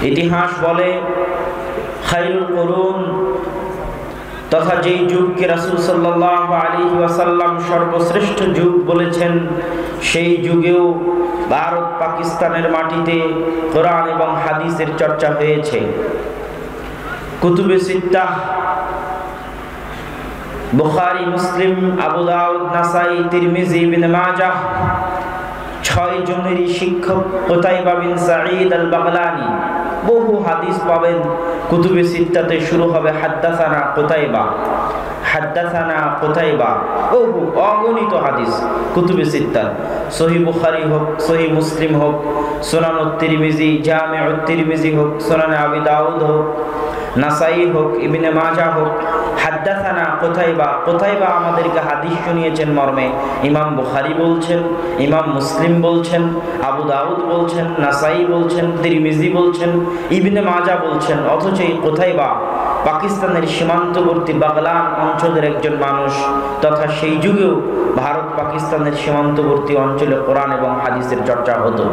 ইতিহাস বলে খায়রুল কুরুন তথা যেই যুগকে রাসূল সাল্লাল্লাহু আলাইহি ওয়াসাল্লাম সর্বশ্রেষ্ঠ যুগ বলেছেন, সেই যুগেও ভারত পাকিস্তানের মাটিতে কোরআন এবং হাদিসের চর্চা হয়েছে। কুতুবে সিত্তাহ বুখারী, মুসলিম, আবু দাউদ, নাসাই, তিরমিজি, ইবনে মাজাহ, 6 জনেরই শিক্ষক কুতাইবা বিন সাঈদ আল বাগলানি। বহু হাদিস পাবেন কুতুবে সিত্তাতে, শুরু হবে হাদ্দাসানা কুতাইবা, হাদ্দাসানা কুতাইবা, বহু অগণিত হাদিস কুতুবে সিত্তা। সহিহ বুখারী হোক, সহিহ মুসলিম হোক, সুনানুত তিরমিজি, জামিউত তিরমিজি হোক, সুনানে আবি দাউদ হোক, নাসাই হোক, ইবনে মাজাহ হোক, হাদ্দাসানা কুতাইবা, কুতাইবা আমাদেরকে হাদিস শুনিয়েছেন মর্মে ইমাম বুখারী বলছেন, ইমাম মুসলিম বলছেন, আবু দাউদ বলছেন, নাসাই বলছেন, তিরমিজি বলছেন, ইবনে মাজাহ বলছেন। অথচ এই কুতাইবা পাকিস্তানের সীমান্তবর্তী বাগলান অঞ্চলের একজন মানুষ, তথা সেই যুগেও ভারত পাকিস্তানের সীমান্তবর্তী অঞ্চলে কোরআন এবং হাদিসের চর্চা হতো।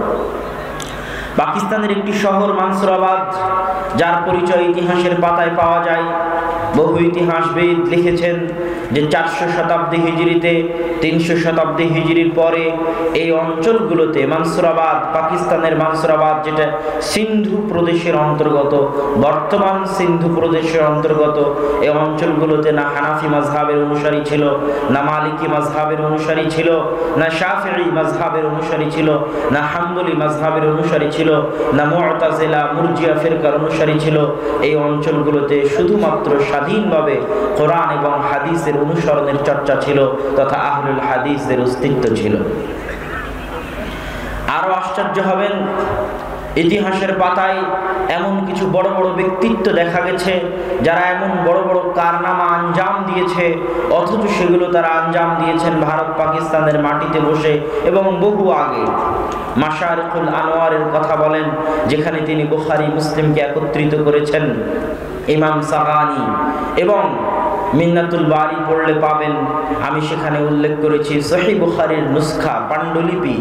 পাকিস্তানের একটি শহর মানসুরাবাদ, যার পরিচয় ইতিহাসের পাতায় পাওয়া যায়। বহু ইতিহাসবিদ লিখেছেন যে 400 শতাব্দী হিজরিতে, 300 শতাব্দী হিজরির পরে এই অঞ্চলগুলোতে মানসুরাবাদ, পাকিস্তানের মানসুরাবাদ যেটা সিন্ধু প্রদেশের অন্তর্গত, বর্তমান সিন্ধু প্রদেশের অন্তর্গত, এই অঞ্চলগুলোতে না হানাফি মাযহাবের অনুসারী ছিল, না মালিকি মাযহাবের অনুসারী ছিল, না শাফিঈ মাযহাবের অনুসারী ছিল, না হাম্বলি মাযহাবের অনুসারী ছিল, না মু'তাজিলা মুরজিয়া ফিরকার অনুসারী ছিল। এই অঞ্চলগুলোতে শুধুমাত্র স্বাধীনভাবে কোরআন এবং হাদিসের অনুসরণের চর্চা ছিল, তথা আহলুল হাদিসের অস্তিত্ব ছিল। আরো আশ্চর্য হবেন, ইতিহাসের পাতায় এমন কিছু বড় বড় ব্যক্তিত্ব দেখা গেছে যারা এমন বড় বড় কারনামা আঞ্জাম দিয়েছে, অথচ সেগুলো তারা আঞ্জাম দিয়েছেন ভারত পাকিস্তানের মাটিতে বসে এবং বহু আগে। মাশারিকুল আনোয়ারের কথা বলেন, যেখানে তিনি বুখারী মুসলিমকে একত্রিত করেছেন। ইমাম সাগানি এবং মিন্নাতুল বারি পড়লে পাবেন, আমি সেখানে উল্লেখ করেছি সহিহ বুখারীর নুসখা, পাণ্ডুলিপি,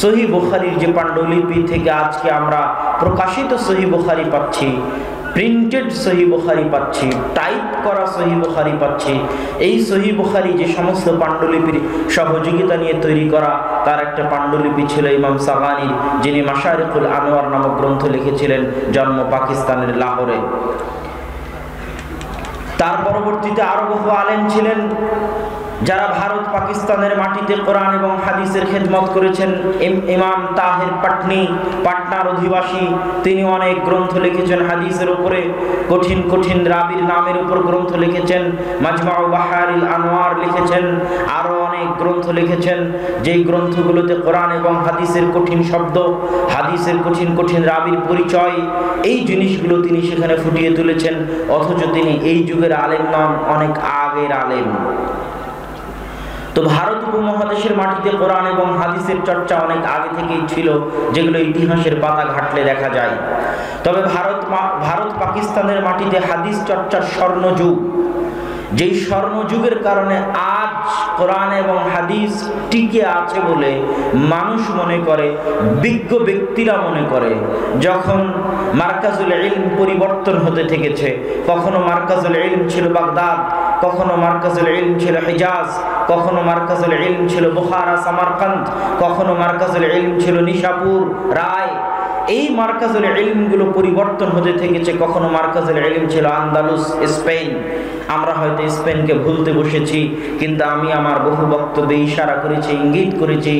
সহিহ বুখারীর যে পাণ্ডুলিপি থেকে আজকে আমরা প্রকাশিত সহিহ বুখারী পাচ্ছি, প্রিন্টেড সহিহ বুখারী পাচ্ছি, টাইপ করা সহিহ বুখারী পাচ্ছি। এই সহিহ বুখারী যে সমস্ত পাণ্ডুলিপির সহযোগিতা নিয়ে তৈরি করা, তার একটা পাণ্ডুলিপি ছিল ইমাম সাগানির, যিনি মাশারিকুল আনোয়ার নামক গ্রন্থ লিখেছিলেন, জন্ম পাকিস্তানের লাহোরে। তার পরবর্তীতে আরো বহু আলেম ছিলেন যারা ভারত পাকিস্তানের মাটিতে কোরআন এবং হাদিসের খেদমত করেছেন। ইমাম তাহের পাটনি, পাটনার অধিবাসী, তিনি অনেক গ্রন্থ লিখেছেন হাদিসের উপরে, কঠিন কঠিন রাবির নামের উপর গ্রন্থ লিখেছেন, মাজমাউ বাহারিল আনোয়ার লিখেছেন, আরো অনেক গ্রন্থ লিখেছেন, যেই গ্রন্থগুলোতে কোরআন এবং হাদিসের কঠিন শব্দ, হাদিসের কঠিন কঠিন রাবির পরিচয়, এই জিনিসগুলো তিনি সেখানে ফুটিয়ে তুলেছেন। অথচ তিনি এই যুগের আলেম নন, অনেক আগের আলেম। তো ভারত উপমহাদেশের মাটিতে কোরআন এবং হাদিসের চর্চা অনেক আগে থেকেই ছিল, যেগুলো ইতিহাসের পাতা ঘাটলে দেখা যায়। তবে ভারত পাকিস্তানের মাটিতে হাদিস চর্চার স্বর্ণযুগ, যেই স্বর্ণযুগের কারণে আজ কোরআন এবং হাদিস টিকে আছে বলে মানুষ মনে করে, বিজ্ঞ ব্যক্তিরা মনে করে। যখন মার্কাজুল ইলম পরিবর্তন হতে থেকেছে, কখনো মার্কাজুল ইলম ছিল বাগদাদ, কখনো মার্কাজুল ইলম ছিল হিজাজ, কখনো মার্কাজুল ইলম ছিল বুখারা সামারকান্দ, কখনো মার্কাজুল ইলম ছিল নিশাপুর রায়। এই মার্কাজুল ইলমগুলো পরিবর্তন হতে থেকেছে। কখনো মার্কাজুল ইলম ছিল আন্দালুস, স্পেন। আমরা হয়তো স্পেনকে ভুলতে বসেছি, কিন্তু আমি আমার বহু বক্তব্যে ইশারা করেছি, ইঙ্গিত করেছি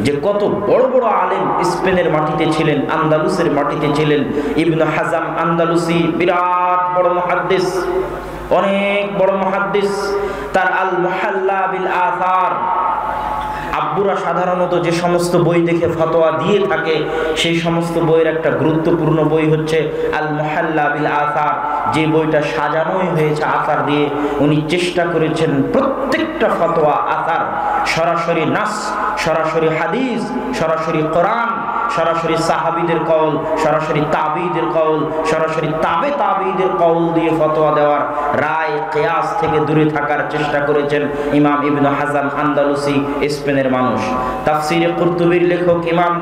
যে কত বড় বড় আলেম স্পেনের মাটিতে ছিলেন, আন্দালুসের মাটিতে ছিলেন। ইবনে হাজাম আন্দালুসি বিরাট বড় মুহাদ্দিস, অনেক বড় মুহাদ্দিস। তার আল মুহাল্লা বিল আসার, আব্বুরা সাধারণত যে সমস্ত বই দেখে ফতোয়া দিয়ে থাকে, সেই সমস্ত বইয়ের একটা গুরুত্বপূর্ণ বই হচ্ছে আল মুহাল্লা বিল আসার, যে বইটা সাজানোই হয়েছে আসার দিয়ে। উনি চেষ্টা করেছেন প্রত্যেকটা ফতোয়া আসার, সরাসরি নাস, সরাসরি হাদিস, সরাসরি কোরআন, সরাসরি সাহাবীদের কওল, সরাসরি তাবিঈদের কওল, সরাসরি তাবে তাবিঈদের কওল দিয়ে ফতোয়া দেওয়ার, রায় কিয়াস থেকে দূরে থাকার চেষ্টা করেছেন ইমাম ইবনে হাজাম আন্দালুসি, স্পেনের মানুষ। তাফসিরে কুরতুবির লেখক ইমাম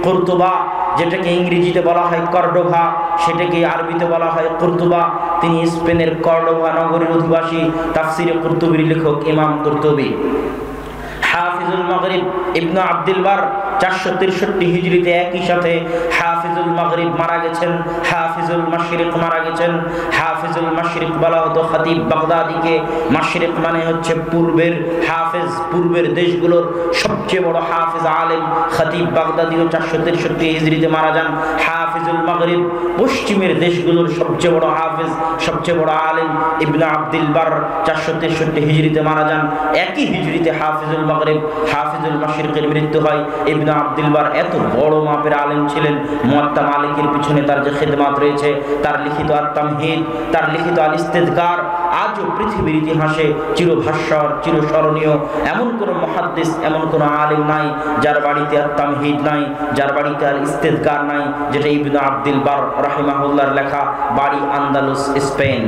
কুরতুবা যেটাকে ইংরেজিতে বলা হয় কর্ডোভা, সেটাকে আরবিতে বলা হয় কুরতুবা। তিনি স্পেনের কর্ডোভা নগরীর অধিবাসী, তাফসিরে কুরতুবির লেখক ইমাম কুরতুবি। হাফিজুল মাগরিব ইবনে আব্দুল বার 463 হিজরিতে একই সাথে হাফিজুল মাগরিব মারা গেছেন, হাফিজুল মাশরিক মারা গেছেন। হাফিজুল মাশরিক বলা হতো খতিব বাগদাদিকে। মাশরিক মানে হচ্ছে পূর্বের হাফেজ, পূর্বের দেশগুলোর সবচেয়ে বড় হাফেজ আলেম। খতিব বাগদাদিও 463 হিজরিতে মারা যান। হাফিজুল মাগরিব পশ্চিমের দেশগুলোর সবচেয়ে বড় হাফেজ, সবচেয়ে বড় আলেম ইবনে আব্দুল বার 463 হিজরিতে মারা যান। একই হিজরিতে হাফিজুল মাগরিব হাফিজুল মাশরিকের মৃত্যু হয়। ইবনে আব্দুল বার এত বড় মাপের আলেম ছিলেন, মুয়াত্তা মালিকের পিছনে তার যে খিদমাত রয়েছে, তার লিখিত আত-তামহিদ, তার লিখিত আল-ইস্তিযকার আজও পৃথিবীর ইতিহাসে চিরভাস্বর, চিরস্মরণীয়। এমন কোন মুহাদ্দিস, এমন কোন আলেম নাই যার বাড়িতে আত-তামহিদ নাই, যার বাড়িতে আল-ইস্তিযকার নাই, যেটা ইবনে আব্দুল বার রাহিমাহুল্লাহর লেখা। বাড়ি আন্দালুস, স্পেন।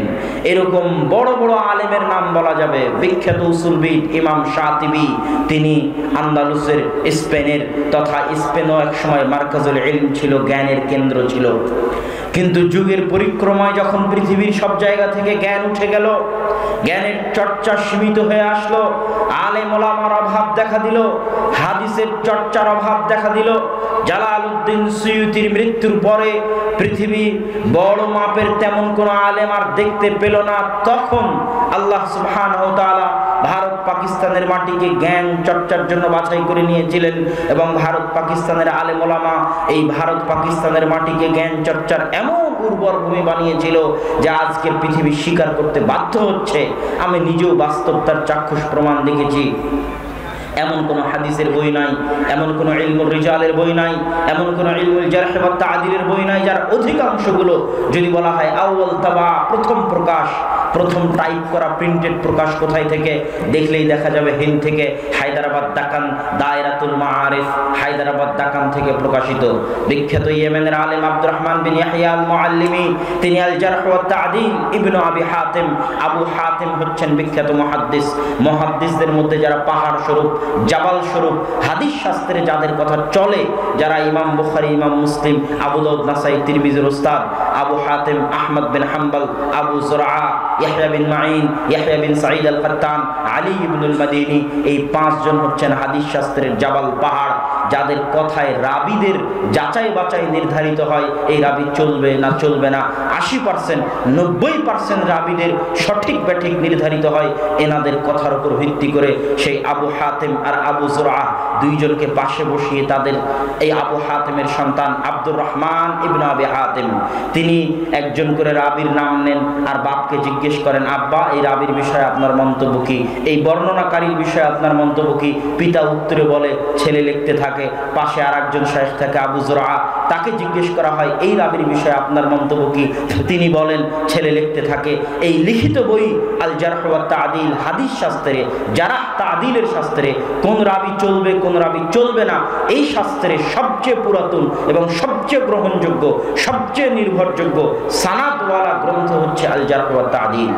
এরকম বড় বড় আলেমের নাম বলা যাবে। বিখ্যাত উসুলবিদ ইমাম শাতিবি, তিনি আন্দালুসের, স্পেনের, তথা স্পেনও এক সময় মারকাজুল ইলম ছিল, জ্ঞানের কেন্দ্র ছিল। কিন্তু যুগের পরিক্রমায় যখন পৃথিবীর সব জায়গা থেকে জ্ঞান উঠে গেল, জ্ঞানের চর্চা সীমিত হয়ে আসলো, আলেম ওলামার অভাব দেখা দিল, হাদিসের চর্চার অভাব দেখা দিল। জালালউদ্দিন সুয়ুতির মৃত্যুর পরে পৃথিবী বড় মাপের তেমন কোনো আলেম আর দেখতে পেল না। তখন আল্লাহ সুবহানাহু ওয়া তাআলা ভারত পাকিস্তানের মাটিকে জ্ঞান চর্চার জন্য বাছাই করে নিয়েছিলেন, এবং ভারত পাকিস্তানের আলেম ওলামা এই ভারত পাকিস্তানের মাটিকে জ্ঞান চর্চার এমন উর্বর ভূমি বানিয়েছিল যে আজকের পৃথিবী স্বীকার করতে বাধ্য হচ্ছে। আমি নিজেও বাস্তব তার চাক্ষুষ প্রমাণ দেখেছি। এমন কোন হাদিসের বই নাই, এমন কোন ইলমুল রিজালের বই নাই, এমন কোন ইলমুল জারহ ওয়া তা'দীলের বই নাই যার অধিকাংশগুলো যদি বলা হয় আউয়াল তাবা, প্রথম প্রকাশ, প্রথম টাইপ করা প্রিন্টেড প্রকাশ কোথায় থেকে, দেখলেই দেখা যাবে হিন্দ থেকে, হায়দ্রাবাদ দাকান, দায়রাতুল মাআরিফ হায়দ্রাবাদ দাকান থেকে প্রকাশিত। বিখ্যাত ইয়েমেনের আলেম আব্দুর রহমান বিন ইয়াহইয়া আল মুআল্লিমি, তিনি আল জারহ ওয়া তা'দীল ইবনে আবি হাতিম, আবু হাতিম হচ্ছেন বিখ্যাত মুহাদ্দিস। মুহাদ্দিসদের মধ্যে যারা পাহাড় স্বরূপ, জাবাল স্বরূপ, হাদিস শাস্ত্রে যাদের কথা চলে, যারা ইমাম বুখারী, ইমাম মুসলিম, আবু দাউদ, নাসাই, তিরমিজির উস্তাদ, আবু হাতিম, আহমদ বিন হাম্বল, আবু যুরআ, ইয়াহইয়া বিন মাঈন, ইয়াহইয়া বিন সাঈদ আল কাত্তান, আলী ইবনুল মাদিনী, এই পাঁচজন হচ্ছেন হাদিস শাস্ত্রের জাবাল, পাহাড়, যাদের কথায় রাবীদের যাচাই বাছাই নির্ধারিত হয়। এই রাবী চলবে না চলবে না, 80%, 90% রাবীদের সঠিক ব্যাঠিক নির্ধারিত হয় এনাদের কথার উপর ভিত্তি করে। সেই আবু হাতিম আর আবু যুরআ দুইজনকে পাশে বসিয়ে তাদের এই আবু হাতিমের সন্তান আব্দুর রহমান ইবনে আবি হাতিম, তিনি একজন করে রাবীর নাম নেন আর বাপকে জিজ্ঞেস করেন, আব্বা এই রাবীর বিষয়ে আপনার মন্তব্য কি, এই বর্ণনাকারীর বিষয়ে আপনার মন্তব্য কি। পিতা উত্তরে বলে, ছেলে লিখতে থাকে, পাশে আর একজন শাইখ থাকে আবু যুরআ, তাকে জিজ্ঞেস করা হয় এই রাবীর বিষয়ে আপনার মন্তব্য কি, তিনি বলেন, ছেলে লিখতে থাকে। এই লিখিত বই আল জারহ ওয়া তা'দীল, হাদিস শাস্ত্রে, জারহ তা'দীলের শাস্ত্রে কোন রাবী চলবে কোন রাবী চলবে না, এই শাস্ত্রে সবচেয়ে পুরাতন এবং সবচেয়ে গ্রহণযোগ্য, সবচেয়ে নির্ভরযোগ্য সানাদওয়ালা গ্রন্থ হচ্ছে আল জারহ ওয়া তা'দীল।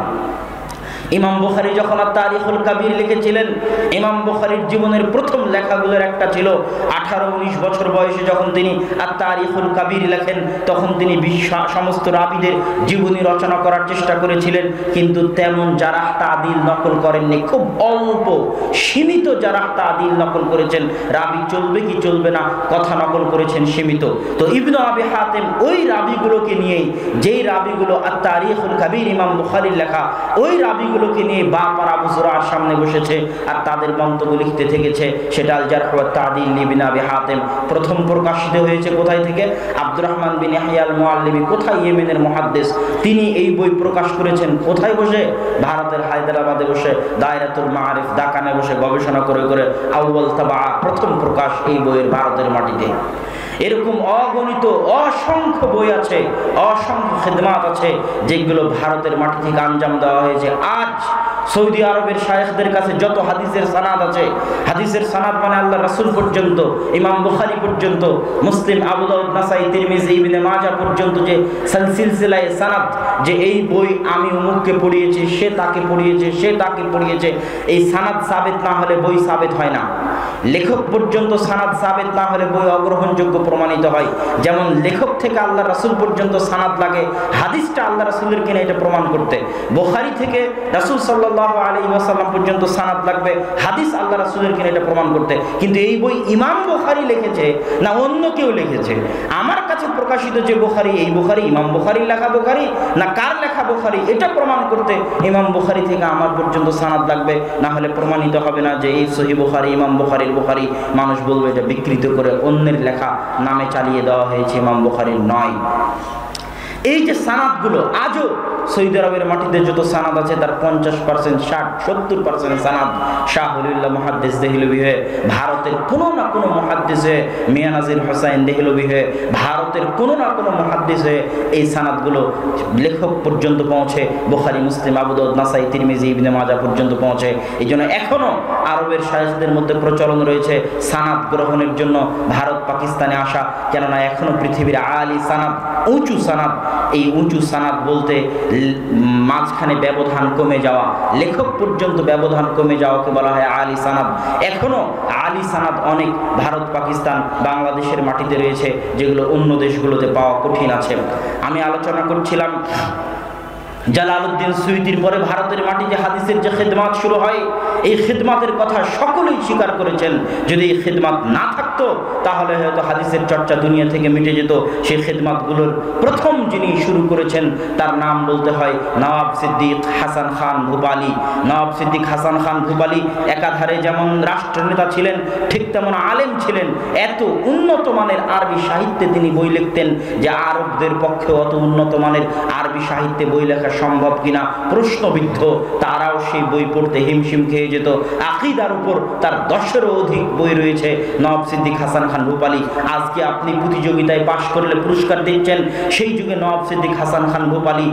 ইমাম বুখারী যখন তারিখুল কাবীর লিখেছিলেন, ইমাম বুখারীর জীবনের প্রথম লেখাগুলোর একটা ছিল 18-19 বছর বয়সে যখন তিনি তারিখুল কাবীর লেখেন, তখন তিনি সমস্ত রাবীদের জীবনী রচনা করার চেষ্টা করেছিলেন, কিন্তু তেমন জারাহ তা'দীল নকল করেননি। খুব অল্প সীমিত জারাহ তা'দীল নকল করেছেন, রাবী চলবে কি চলবে না কথা নকল করেছেন সীমিত। তো ইবনে আবি হাতিম ওই রাবীগুলোকে নিয়েই, যেই রাবীগুলো তারিখুল কাবীর ইমাম বুখারীর লেখা, ওই রাবীগুলোকে নিয়ে বাপ আর আবু যুরআর সামনে বসেছে আর তাদের মন্তব্য লিখতে থেকেছে। সেটা আল জারহ ওয়া তা'দীল ইবনে আবি হাতিম প্রথম প্রকাশিত হয়েছে কোথায় থেকে, আব্দুর রহমান বিন ইয়াহইয়া আল মুআল্লিমি, কোথায়, ইয়েমেনের মুহাদ্দিস, তিনি এই বই প্রকাশ করেছেন কোথায় বসে, ভারতের হায়দ্রাবাদে বসে, দায়রাতুল মাআরিফ দাকানে বসে গবেষণা করে করে আউয়াল তাবা, প্রথম প্রকাশ এই বইয়ের ভারতের মাটিতে। এরকম অগণিত অসংখ্য বই আছে, অসংখ্য খিদমাত আছে যেগুলো ভারতের মাটি থেকে আঞ্জাম দেওয়া হয়েছে। আজ সৌদি আরবের শায়েখদের কাছে যত হাদিসের সানাদ আছে, হাদিসের সানাদ মানে আল্লাহ রাসূল পর্যন্ত, ইমাম বুখারী পর্যন্ত, মুসলিম, আবু দাউদ, নাসাই, তিরমিজি, ইবনে মাজাহ পর্যন্ত যে সিলসিলায়ে সানাদ, যে এই বই আমি অমুককে পড়িয়েছি, সে তাকে পড়িয়েছে, সে তাকে পড়িয়েছে, এই সানাদ সাবিত না হলে বই সাবিত হয় না। লেখক পর্যন্ত সানাদ সাবেত না হলে বই অগ্রহণযোগ্য প্রমাণিত হয়। যেমন লেখক থেকে আল্লাহ রাসূল পর্যন্ত সানাদ লাগে হাদিসটা আল্লাহ রাসূলের কিনা এটা প্রমাণ করতে, বুখারী থেকে রাসূল সাল্লাল্লাহু আলাইহি ওয়াসাল্লাম পর্যন্ত সানাদ লাগবে হাদিস আল্লাহ রাসূলের কিনা এটা প্রমাণ করতে। কিন্তু এই বই ইমাম বুখারী লিখেছে না অন্য কেউ লিখেছে, আমার কাছে প্রকাশিত যে বুখারী, এই বুখারী ইমাম বুখারীর লেখা বুখারী না কার লেখা বুখারী, এটা প্রমাণ করতে ইমাম বুখারী থেকে আমার পর্যন্ত সানাদ লাগবে, না হলে প্রমাণিত হবে না যে এই সহিহ বুখারী ইমাম বুখারীর বুখারী। মানুষ বলবে এটা বিকৃত করে অন্যের লেখা নামে চালিয়ে দেওয়া হয়েছে, ইমাম বুখারীর নয়। এই যে সানাদগুলো আজও সৌদি আরবের মাটিতে যত সানাদ আছে তার 50%, 60-70% সানাদ শাহ ওলিউল্লাহ মুহাদ্দিস দেহলভী হয়ে, ভারতের কোনো না কোনো মুহাদ্দিস হয়ে, মিয়া নাজির হোসাইন দেহলভী হয়ে, ভারতের কোনো না কোনো মুহাদ্দিস হয়ে এই সানাদগুলো লেখক পর্যন্ত পৌঁছে, বুখারী, মুসলিম, আবু দাউদ, নাসাই, তিরমিজি, ইবনে মাজাহ পর্যন্ত পৌঁছে। এই জন্য এখনও আরবের শায়েখদের মধ্যে প্রচলন রয়েছে সানাদ গ্রহণের জন্য ভারত পাকিস্তানে আসা, কেননা এখনও পৃথিবীর আলী সানাদ, উঁচু সানাদ, এই উঁচু সানাদ বলতে মাঝখানে ব্যবধান কমে যাওয়া, লেখক পর্যন্ত ব্যবধান কমে যাওয়াকে বলা হয় আলী সানাদ। এখনো আলী সানাদ অনেক ভারত, পাকিস্তান, বাংলাদেশের মাটিতে রয়েছে, যেগুলো অন্য দেশগুলোতে পাওয়া কঠিন আছে। আমি আলোচনা করছিলাম জালালউদ্দিন সুয়ুতির পরে ভারতের মাটিতে হাদিসের যে খিদমাত শুরু হয়, এই খিদমাতের কথা সকলেই স্বীকার করেছেন। যদি এই খিদমাত না থাকতো তাহলে হয়তো হাদিসের চর্চা দুনিয়া থেকে মিটে যেত। সেই খিদমাতগুলোর প্রথম যিনি শুরু করেছেন তার নাম বলতে হয় নওয়াব সিদ্দিক হাসান খান ভূপালী। নওয়াব সিদ্দিক হাসান খান ভূপালী একাধারে যেমন রাষ্ট্রনেতা ছিলেন ঠিক তেমন আলেম ছিলেন। এত উন্নত মানের আরবি সাহিত্যে তিনি বই লিখতেন যে আরবদের পক্ষে অত উন্নত মানের আরবি সাহিত্যে বই লেখা সম্ভব কিনা প্রশ্নবিদ্ধ। তারাও সেই বই পড়তে হিমশিম খেয়ে যেত। আকীদার উপর তার 10-এরও অধিক বই রয়েছে নওয়াব সিদ্দিক হাসান খান ভূপালী। আজকে আপনি প্রতিযোগিতায় পাশ করলে পুরস্কার দিচ্ছেন, সেই যুগে নওয়াব সিদ্দিক হাসান খান ভূপালী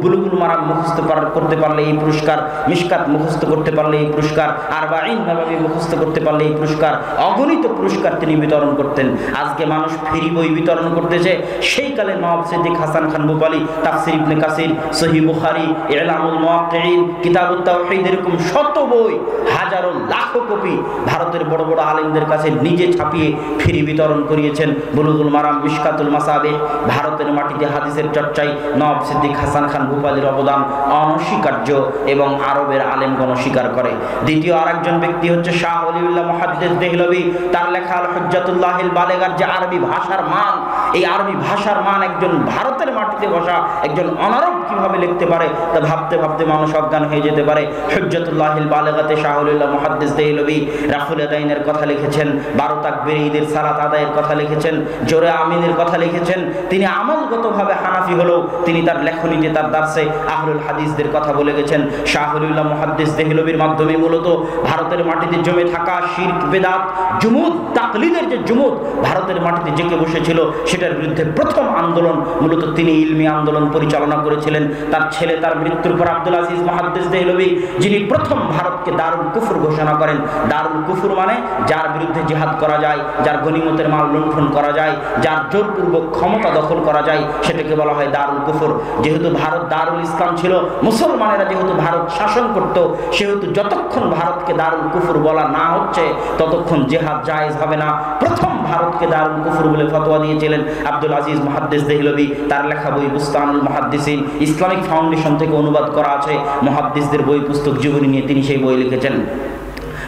বুলুগুল মারাম মুখস্থ করতে পারলে এই পুরস্কার, মিশকাত মুখস্থ করতে পারলে এই পুরস্কার, আরবাঈন নববী মুখস্থ করতে পারলে এই পুরস্কার, অগণিত পুরস্কার তিনি বিতরণ করতেন। আজকে মানুষ ফ্রি বই বিতরণ করতেছে, সেই কালে নওয়াব সিদ্দিক হাসান খান ভূপালী তাফসীর ইবনে কাসির, সহিহ বুখারী, ইলামুল মুওয়াক্কিঈন, কিতাবুত তাওহীদ, এরকম শত বই, হাজারো লাখো কপি ভারতের বড় বড় আলেমদের কাছে নিজে ছাপিয়ে ফ্রি বিতরণ করিয়েছেন। বুলুগুল মারাম, মিশকাতুল মাসাবিহ। ভারতের মাটিতে হাদিসের চর্চায় নওয়াব সিদ্দিক হাসান খান ভূপালীর অবদান অনস্বীকার্য এবং আরবের আলেমগণ স্বীকার করে। দ্বিতীয় আরেকজন ব্যক্তি হচ্ছে শাহ ওলিউল্লাহ মুহাদ্দিস দেহলভী। তার লেখা আল হুজ্জাতুল্লাহিল বালেগার, যে আরবি ভাষার মান, এই আরবি ভাষার মান একজন ভারতের মাটিতে বসা একজন অনারব কিভাবে লিখতে পারে তা ভাবতে ভাবতে মানুষ অজ্ঞান হয়ে যেতে পারে। হুজ্জাতুল্লাহিল বালেগাতে শাহ ওলিউল্লাহ মুহাদ্দিস দেহলভী রাফুল আদাইনের কথা লিখেছেন, 12 তাকবীর ঈদের সালাত আদায়ের কথা লিখেছেন, জোরে আমিনের কথা লিখেছেন। তিনি আমলগতভাবে হানাফি হলেও তিনি তার লেখনীতে, তার দার্সে আহলুল হাদিসদের কথা বলে গেছেন। শাহ ওলিউল্লাহ মুহাদ্দিস দেহলভীর মাধ্যমে মূলত ভারতের মাটিতে জমে থাকা শিরক, বেদাত, জুমুদ, তাকলিদের যে জুমুদ ভারতের মাটিতে জেঁকে বসেছিল, সেটার বিরুদ্ধে প্রথম আন্দোলন মূলত তিনি ইলমি আন্দোলন পরিচালনা করেছিলেন। তার ছেলে তার মৃত্যুর পর আব্দুল আজিজ মুহাদ্দিস দেহলভী, যিনি প্রথম ভারতকে দারুল কুফর ঘোষণা করেন। দারুল কুফর মানে যার বিরুদ্ধে জিহাদ করা যায়, যার গনিমতের মাল লুণ্ঠন করা যায়, যার জোরপূর্বক ক্ষমতা দখল করা যায়, সেটাকে বলা হয় দারুল কুফর। যেহেতু ভারত দারুল ইসলাম ছিল, মুসলমানেরা যেহেতু ভারত শাসন করত, সেহেতু যতক্ষণ ভারতকে দারুল কুফর বলা না হচ্ছে ততক্ষণ জিহাদ জায়েজ হবে না। প্রথম ভারতকে দারুল কুফর বলে ফতোয়া দিয়েছিলেন আব্দুল আজিজ মুহাদ্দিস দেহলভী। তার লেখা বই বুস্তানুল মুহাদ্দিসিন ইসলামিক ফাউন্ডেশন থেকে অনুবাদ করা আছে। মুহাদ্দিসদের বই পুস্তক জীবনী নিয়ে তিনি সেই বই লিখেছেন।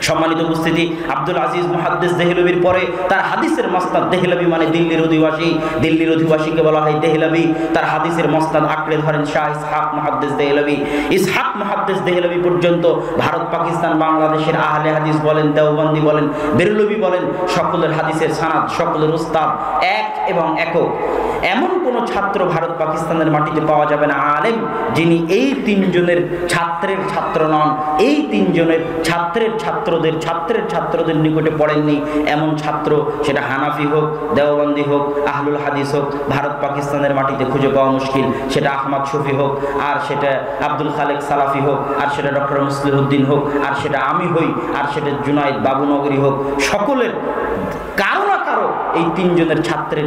সম্মানিত উপস্থিতি, আব্দুল আজিজ মুহাদ্দিস দেহলভীর পরে তার হাদিসের মাসনাদ, দেহলভী মানে দিল্লির অধিবাসী, দিল্লির অধিবাসীকে বলা হয় দেহলভী। তার হাদিসের মাসনাদ আঁকড়ে ধরেন শাহ ইসহাক মুহাদ্দিস দেহলভী। ইসহাক মুহাদ্দিস দেহলভী পর্যন্ত ভারত, পাকিস্তান, বাংলাদেশের আহলে হাদিস বলেন, দেওবন্দি বলেন, বেরলভী বলেন, সকলের হাদিসের সানাদ, সকলের উস্তাদ এক এবং একক। এমন কোনো ছাত্র ভারত পাকিস্তানের মাটিতে পাওয়া যাবে না আলেম যিনি এই তিনজনের ছাত্রের ছাত্র নন, এই তিনজনের ছাত্রের ছাত্রদের নিকটে পড়েননি এমন ছাত্র, সেটা হানাফি হোক, দেওবন্দি হোক, আহলুল হাদিস হোক, ভারত পাকিস্তানের মাটিতে খুঁজে পাওয়া মুশকিল। সেটা আহমদ শফি হোক, আর সেটা আব্দুল খালেক সালাফি হোক, আর সেটা ডক্টর মুসলিহুদ্দিন হোক, আর সেটা আমি হই, আর সেটা জুনাইদ বাবুনগরী হোক, সকলের কারো না কারো এই তিনজনের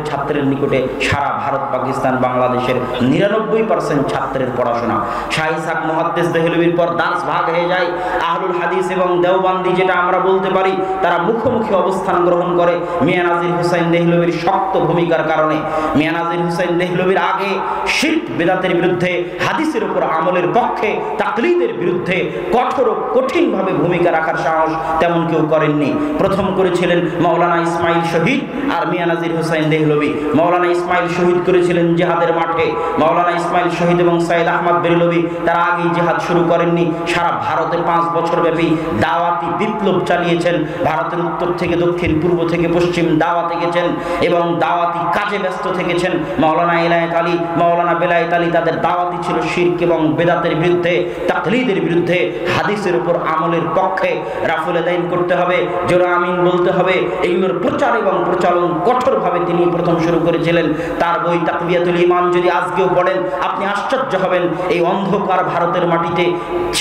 ছাত্রের নিকটে সারা ভারত, পাকিস্তান, বাংলাদেশের 99% ছাত্রের পড়াশোনা। শাহ ইসহাক মুহাদ্দিস দেহলভির পর দাস ভাগ হয়ে যায়। আহলুল হাদিস এবং দেওবন্দি যেটা আমরা বলতে পারি, তারা মুখোমুখি অবস্থান গ্রহণ করে মিয়া নাজির হুসাইন দেহলভির শক্ত ভূমিকার কারণে। মিয়া নাজির হুসাইন দেহলভির আগে শিরক বিদআতের বিরুদ্ধে, হাদিসের উপর আমলের পক্ষে, তাকলিদের বিরুদ্ধে কঠোর ও কঠিনভাবে ভূমিকা রাখার সাহস তেমন কেউ করেননি। প্রথম করেছিলেন মাওলানা ইসমাইল শহীদ আর মিয়া নাজির হুসাইন দেহলভি। মাওলানা ইসমাইল শহীদ করেছিলেন জিহাদের মাঠে। মাওলানা ইসমাইল শহীদ এবং সৈয়দ আহমদ বেরলভি তারা আগেই জিহাদ শুরু করেননি। সারা ভারতে 5 বছর ব্যাপী দাওয়াতি বিপ্লব চালিয়েছেন। ভারতের উত্তর থেকে দক্ষিণ, পূর্ব থেকে পশ্চিম দাওয়াতে গেছেন এবং দাওয়াতি কাজে ব্যস্ত থেকেছেন। মাওলানা ইলায়েত আলী, মাওলানা বেলায়েত আলী, তাদের দাওয়াতি ছিল শিরক এবং বেদাতের বিরুদ্ধে, তাকলিদের বিরুদ্ধে, হাদিসের উপর আমলের পক্ষে। রাফুল আদাইন করতে হবে, জোরে আমিন বলতে হবে, এগুলোর প্রচার এবং প্রচলন কঠোরভাবে তিনি প্রথম শুরু করেছিলেন। তার বই তাকবিয়াতুল ঈমান যদি আজকেও পড়েন আপনি আশ্চর্য হবেন, এই অন্ধকার ভারতের মাটিতে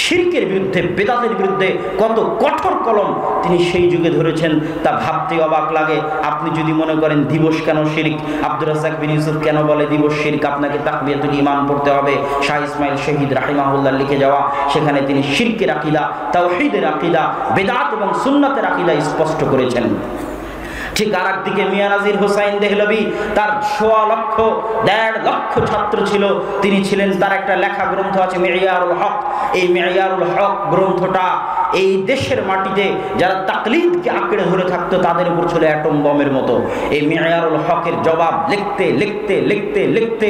শিরকের বিরুদ্ধে, বেদাতের বিরুদ্ধে কত কঠোর কলম তিনি সেই যুগে ধরেছেন, তা ভাবতে অবাক লাগে। আপনি যদি মনে করেন দিবস কেন শিরক, আব্দুর রাজ্জাক বিন ইউসুফ কেন বলে দিবস শিরক, আপনাকে তাকবিয়াতুল ঈমান পড়তে হবে। শাহ ইসমাইল শহীদ রাহিমাহুল্লাহ লিখে যাওয়া, সেখানে তিনি শিরকের আকীদা, তাওহীদের আকীদা, বেদাত এবং সুন্নাতের আকীদা স্পষ্ট করেছেন। ঠিক আর একদিকে মিয়া নাজির হুসাইন দেহলভি, তার 1.5 লক্ষ ছাত্র ছিল। তিনি ছিলেন, তার একটা লেখা গ্রন্থ আছে মেয়ারুল হক। এই মেয়ারুল হক গ্রন্থটা এই দেশের মাটিতে যারা তাকলিদকে আঁকড়ে ধরে থাকতো তাদের উপর ছিল অ্যাটম বমের মতো। এই মেয়ারুল হকের জবাব লিখতে লিখতে লিখতে লিখতে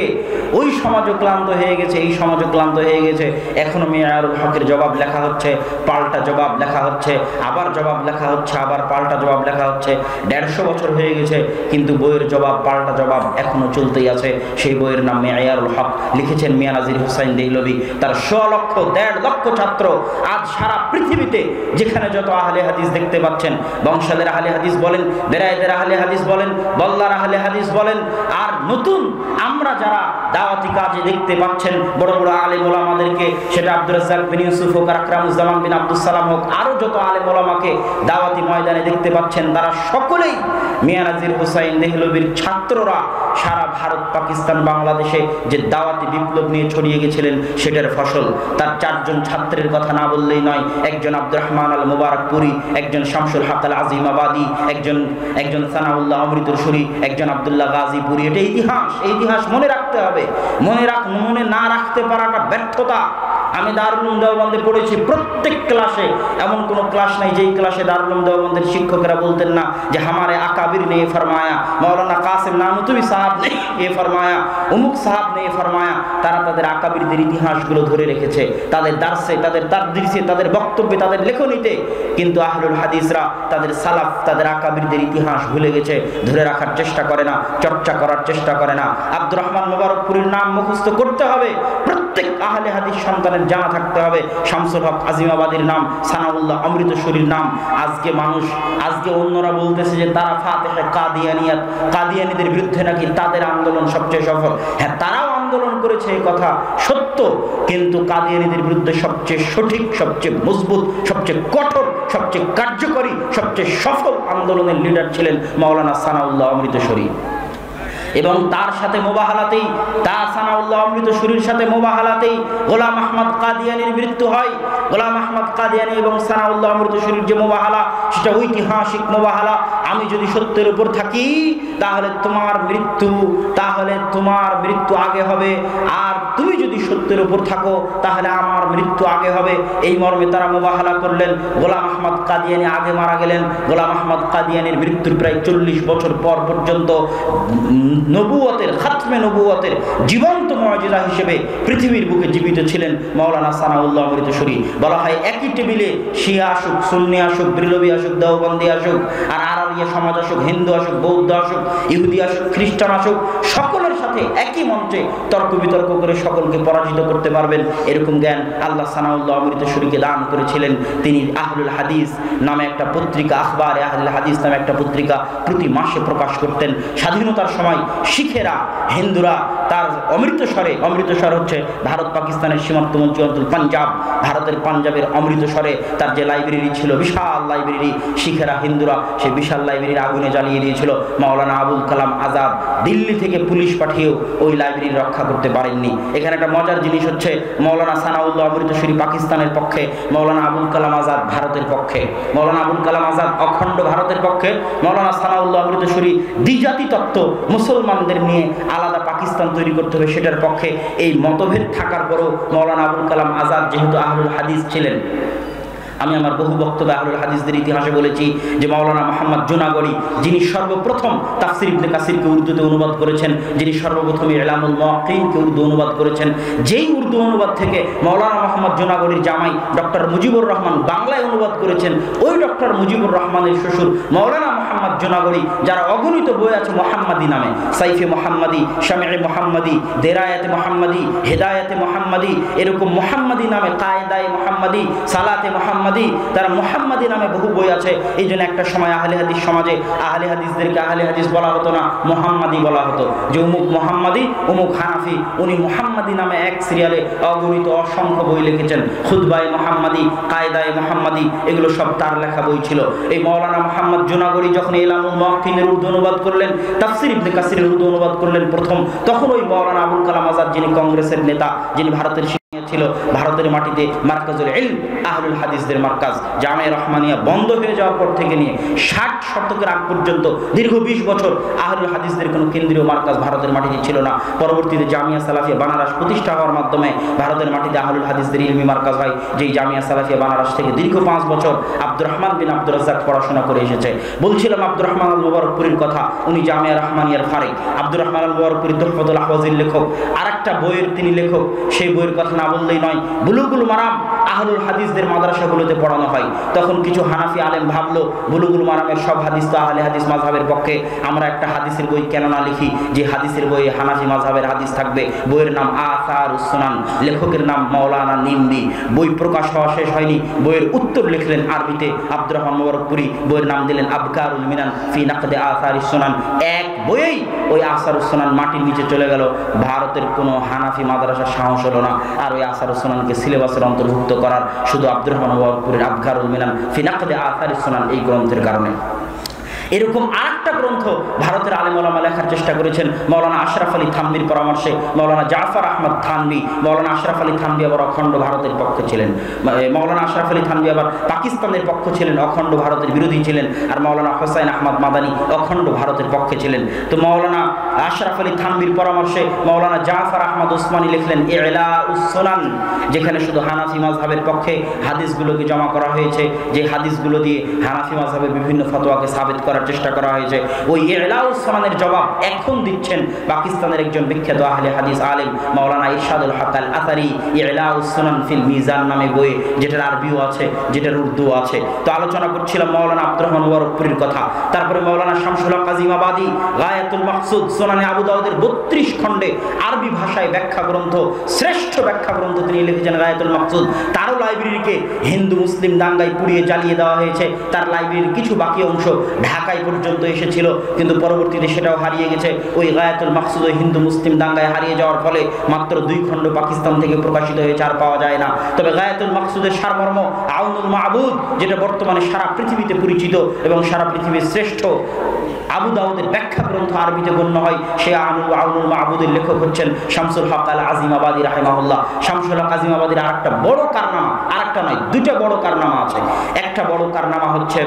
ওই সমাজও ক্লান্ত হয়ে গেছে, এই সমাজও ক্লান্ত হয়ে গেছে। এখনো মেয়ারুল হকের জবাব লেখা হচ্ছে, পাল্টা জবাব লেখা হচ্ছে, আবার জবাব লেখা হচ্ছে, আবার পাল্টা জবাব লেখা হচ্ছে। 150 বছর হয়ে গেছে, কিন্তু বইয়ের জবাব, পাল্টা জবাব এখনো চলতেই আছে। সেই বইয়ের নাম মেয়ারুল হক, লিখেছেন মিয়া নাজির হুসাইন দেহলভি। তার 1.5 লক্ষ ছাত্র। আজ সারা পৃথিবীতে যেখানে যত আহলে হাদিস দেখতে পাচ্ছেন, বংশালের আহলে হাদিস বলেন, বেরায়েতের আহলে হাদিস বলেন, বল্লার আহলে হাদিস বলেন, আর নতুন আমরা যারা দাওয়াতি কাজে দেখতে পাচ্ছেন বড় বড় আলেম ওলামাদেরকে, সেটা আব্দুর রাজ্জাক বিন ইউসুফ হোক, আকরামুজ্জামান বিন আব্দুস সালাম হোক, আরো যত আলেম ওলামাকে দাওয়াতি ময়দানে দেখতে পাচ্ছেন, তারা সকলেই মিয়া নাজির হুসাইন দেহলভির ছাত্ররা। সারা ভারত, পাকিস্তান, বাংলাদেশে যে দাওয়াতি বিপ্লব নিয়ে ছড়িয়ে গেছিলেন সেটার ফসল। তার 4 জন ছাত্রের কথা না বললেই নয়। একজন আব্দুর রহমান আল মুবারকপুরি, একজন শামসুল হক আল আজিমাবাদী, একজন সানাউল্লাহ অমৃতসরী, একজন আব্দুল্লাহ গাজীপুরি। এটা ইতিহাস, এই ইতিহাস মনে রাখতে হবে। মনে না রাখতে পারাটা ব্যর্থতা। আমি দারুল উলুম দেওবন্দে পড়েছি, প্রত্যেক ক্লাসে এমন কোনো ক্লাস নাই যেই ক্লাসে দারুল উলুম দেওবন্দের শিক্ষকেরা বলতেন না যে হামারে আকাবির ने फरमाया, मौलाना कासिम नानुतवी साहब ने ये फरमाया, অমুক সাহাব ने ये फरमाया। তারা তাদের আকাবিরদের ইতিহাসগুলো ধরে রেখেছে, তাদের দার্সে, তাদের তাদরিসে, তাদের বক্তব্যে, তাদের লেখনীতে। কিন্তু আহলুল হাদিসরা তাদের সালাফ, তাদের আকাবিরদের ইতিহাস ভুলে গেছে, ধরে রাখার চেষ্টা করে না, চর্চা করার চেষ্টা করে না। আব্দুর রহমান মুবারকপুরীর নাম মুখস্থ করতে হবে, প্রত্যেক আহলে হাদিস সন্তানের জানা থাকতে হবে। শামসুল হক আজিমাবাদীর নাম, সানাউল্লাহ অমৃতসরীর নাম। আজকে অন্যরা বলতেছে যে তারা ফাতেহে কাদিয়ানিয়াত, কাদিয়ানীদের বিরুদ্ধে নাকি তাদের আন্দোলন সবচেয়ে সফল। হ্যাঁ, তারাও আন্দোলন করেছে, এই কথা সত্য, কিন্তু কাদিয়ানীদের বিরুদ্ধে সবচেয়ে সঠিক, সবচেয়ে মজবুত, সবচেয়ে কঠোর, সবচেয়ে কার্যকরী, সবচেয়ে সফল আন্দোলনের লিডার ছিলেন মাওলানা সানাউল্লাহ অমৃতসরী। এবং তার সাথে মোবাহালাতেই, তার সানাউল্লাহ অমৃতসরীর সাথে মোবাহালাতেই গোলাম আহমদ কাদিয়ানীর মৃত্যু হয়। গোলাম আহমদ কাদিয়ানী এবং সানাউল্লাহ অমৃতসরীর যে মোবাহালা, সেটা ঐতিহাসিক মোবাহালা। আমি যদি সত্যের উপর থাকি তাহলে তোমার মৃত্যু আগে হবে, আর তুমি যদি সত্যের উপর থাকো তাহলে আমার মৃত্যু আগে হবে। এই মর্মে তারা মোবাহালা করলেন। গোলাম আহমদ কাদিয়ানী আগে মারা গেলেন। গোলাম আহমদ কাদিয়ানীর মৃত্যুর প্রায় 40 বছর পর পর্যন্ত নবুয়তের, খাতমে নবুয়তের জীবন্ত মুআজিজা হিসেবে পৃথিবীর বুকে জীবিত ছিলেন মাওলানা সানাউল্লাহ অমৃতসরী। বলা হয় একই টেবিলে শিয়া আসুক, সুন্নি আসুক, ব্রিলভি আসুক, দেওবন্দি আসুক, আর আরারিয়া সমাজ আসুক, হিন্দু আসুক, বৌদ্ধ আসুক, ইহুদি আসুক, খ্রিস্টান আসুক, সকলের সাথে সাথে একই মঞ্চে তর্ক বিতর্ক করে সকলকে পরাজিত করতে পারবেন, এরকম জ্ঞান আল্লাহ সানাউল্লাহ অমৃতসরীকে দান করেছিলেন। তিনি আহলুল হাদিস নামে একটা পত্রিকা, আখবারে আহলুল হাদিস নামে একটা পত্রিকা প্রতি মাসে প্রকাশ করতেন। স্বাধীনতার সময় শিখেরা, হিন্দুরা তার অমৃতসর হচ্ছে ভারত পাকিস্তানের সীমান্তবর্তী অঞ্চল পাঞ্জাব, ভারতের পাঞ্জাবের অমৃতসরে তার যে লাইব্রেরি ছিল, বিশাল লাইব্রেরি, শিখেরা হিন্দুরা সেই বিশাল লাইব্রেরির আগুনে জ্বালিয়ে দিয়েছিল। মাওলানা আবুল কালাম আজাদ দিল্লি থেকে পুলিশ পাঠিয়েও ওই লাইব্রেরি রক্ষা করতে পারেননি। এখানে একটা মজার জিনিস হচ্ছে, মাওলানা সানাউল্লাহ অমৃতসরী পাকিস্তানের পক্ষে, মাওলানা আবুল কালাম আজাদ ভারতের পক্ষে। মাওলানা আবুল কালাম আজাদ অখণ্ড ভারতের পক্ষে, মাওলানা সানাউল্লাহ অমৃতসরী দ্বিজাতি তত্ত্ব, মুসলমানদের নিয়ে আলাদা পাকিস্তান তৈরি করতে হবে সেটার পক্ষে। এই মতভেদ থাকার পরও মাওলানা আবুল কালাম আজাদ যেহেতু আহলুল হাদিস ছিলেন, আমি আমার বহু বক্তব্যে আহলুল হাদিসদের ইতিহাসে বলেছি যে মাওলানা মুহাম্মদ জুনাগড়ি, যিনি সর্বপ্রথম তাফসির ইবনে কাসিরকে উর্দুতে অনুবাদ করেছেন, যিনি সর্বপ্রথম ইলামুল মুওয়াক্কিনকে উর্দু অনুবাদ করেছেন, যেই উর্দু অনুবাদ থেকে মাওলানা মুহাম্মদ জুনাগড়ির জামাই ডক্টর মুজিবুর রহমান বাংলায় অনুবাদ করেছেন, ওই ডক্টর মুজিবুর রহমানের শ্বশুর মাওলানা মুহাম্মদ জুনাগড়ি, যারা অগণিত বই আছে মুহাম্মাদি নামে, সাইফে মুহাম্মাদি, শামি'ে মুহাম্মাদি, দেরায়াতে মুহাম্মাদি, হেদায়াতে মুহাম্মাদি, এরকম মুহাম্মাদি নামে, কায়দায়ে মুহাম্মাদি, সালাতে মুহাম্মাদি, তারা মুহাম্মাদি নামে বহু বই আছে। এই জন্য একটা সময় আহলে হাদিস সমাজে আহলে হাদিসদেরকে আহলে হাদিস বলা হতো না, মুহাম্মাদি বলা হতো, যে অমুক মুহাম্মাদি অমুক হানাফি, উনি মুহাম্মাদি নামে এক সিরিয়ালে অগণিত অসংখ্য বই লিখেছেন। খুতবায়ে মুহাম্মাদি, কায়দায়ে মুহাম্মাদি, এগুলো সব তার লেখা বই ছিল। এই মাওলানা মুহাম্মদ জুনাগড়ি যখন ইলামুল মুওয়াক্কিনের উর্দু অনুবাদ করলেন, তাফসির ইবনে কাসিরের উর্দু অনুবাদ করলেন প্রথম, তখন ওই মাওলানা আবুল কালাম আজাদ, যিনি কংগ্রেসের নেতা, যিনি ভারতের ছিল, ভারতের মাটিতে মার্কাজুল ইলম, আহলুল হাদিসদের মার্কাজ জামিয়া রহমানিয়া বন্ধ হয়ে যাওয়ার পর থেকে নিয়ে 60 শতকের আগ পর্যন্ত দীর্ঘ 20 বছর আহলুল হাদিসদের কোনো কেন্দ্রীয় মার্কাজ ভারতের মাটিতে ছিল না। পরবর্তীতে জামিয়া সালাফিয়া বানারস প্রতিষ্ঠা হওয়ার মাধ্যমে ভারতের মাটিতে আহলুল হাদিসদের ইলমি মার্কাজ হয়, যেই জামিয়া সালাফিয়া বানারস থেকে দীর্ঘ 5 বছর আব্দুর রহমান বিন আব্দুর রাজ্জাক পড়াশোনা করে এসেছে। বলছিলাম আব্দুর রহমান আল মুবারকপুরীর কথা, উনি জামিয়া রহমানিয়ার ফারিক। আব্দুর রহমান আল মুবারকপুরী তুহফাতুল আহওয়াজির লেখক, আরেকটা বইয়ের তিনি লেখক, সেই বইয়ের কথা না বললেই নয়। বুলুগুল মারাম আহলুল হাদিসদের মাদ্রাসাগুলোতে পড়ানো হয়। তখন কিছু হানাফি আলেম ভাবলো বুলুগুল মারামের সব হাদিস তো আহলে হাদিস মাযহাবের পক্ষে, আমরা একটা হাদিসের বই কেন না লিখি যে হাদিসের বইয়ে হানাফি মাযহাবের হাদিস থাকবে। বইয়ের নাম আসারুস সুনান, লেখকের নাম মাওলানা নিমবি। বই প্রকাশ হওয়া শেষ হয়নি, বইয়ের উত্তর লিখলেন আরবিতে আব্দুর রহমান মুবারকপুরী, বইয়ের নাম দিলেন আবকারুল মিনান ফি নাকদে আসারিস সুনান। এক বইয়েই ওই আসারুস সুনান মাটির নিচে চলে গেল। ভারতের কোনো হানাফি মাদ্রাসার সাহস হলো না আর ওই আসারুস সুনানকে সিলেবাসের অন্তর্ভুক্ত করার, শুধু আব্দুর রহমান মুবারকপুরীর আবকারুল মিনান ফি নাকদে আসারিস সুনান এই গ্রন্থের কারণে। এরকম আরেকটা গ্রন্থ ভারতের আলেম ওলামা লেখার চেষ্টা করেছেন মাওলানা আশরাফ আলী থানভীর পরামর্শে। মাওলানা জাফর আহমদ থানভী, মাওলানা আশরাফ আলী থানভী আবার অখণ্ড ভারতের পক্ষে ছিলেন। মাওলানা আশরাফ আলী থানভী আবার পাকিস্তানের পক্ষ ছিলেন, অখণ্ড ভারতের বিরোধী ছিলেন। আর মাওলানা হোসাইন আহমদ মাদানী অখণ্ড ভারতের পক্ষে ছিলেন। তো মাওলানা আশরাফ আলী থানভীর পরামর্শে মাওলানা জাফর আহমদ ওসমানী লিখলেন ইলাউস সুনান, যেখানে শুধু হানাফি মাযহাবের পক্ষে হাদিসগুলোকে জমা করা হয়েছে, যে হাদিসগুলো দিয়ে হানাফি মাযহাবের বিভিন্ন ফতোয়াকে সাবিত করার চেষ্টা করা হয়েছে। ওই ইলাউস সুনানের জবাব এখন দিচ্ছেন পাকিস্তানের একজন বিখ্যাত আহলে হাদিস আলেম মাওলানা ইরশাদুল হক আল আসারি, ইলাউস সুনান ফিল মিজান নামে বই, যেটার আরবিও আছে, যেটার উর্দু আছে। তো আলোচনা করছিলাম মাওলানা আব্দুর রহমান মুবারকপুরীর কথা। তারপরে মাওলানা শামসুল হক আজিমাবাদী গায়াতুল মাকসুদ সুনানে আবু দাউদের 32 খণ্ডে আরবি ভাষায় ব্যাখ্যা গ্রন্থ, শ্রেষ্ঠ ব্যাখ্যা গ্রন্থ তিনি লিখেছেন গায়াতুল মাকসুদ। তারও লাইব্রেরিকে হিন্দু মুসলিম দাঙ্গায় পুড়িয়ে জ্বালিয়ে দেওয়া হয়েছে। তার লাইব্রেরির কিছু বাকি অংশ ঢাকায় পর্যন্ত এসেছিল, কিন্তু পরবর্তীতে সেটাও হারিয়ে গেছে। ওই গায়াতুল মাকসুদ হিন্দু মুসলিম দাঙ্গায় হারিয়ে যাওয়ার ফলে মাত্র 2 খণ্ড পাকিস্তান থেকে প্রকাশিত হয়েছে, আর পাওয়া যায় না। তবে গায়াতুল মাকসুদের সারমর্ম আউনুল মাবুদ, যেটা বর্তমানে সারা পৃথিবীতে পরিচিত এবং সারা পৃথিবীর শ্রেষ্ঠ আবু দাউদের ব্যাখ্যা গ্রন্থ আরবিতে গণ্য হয়, সে আউনুল মাবুদের লেখক হচ্ছেন শামসুল হক আল আজিমাবাদী রাহিমাহুল্লাহ। শামসুল হক আজিমাবাদীর আরেকটা বড় কারনামা, আরেকটা নয় 2টা বড় কারনামা আছে। একটা বড় কারনামা হচ্ছে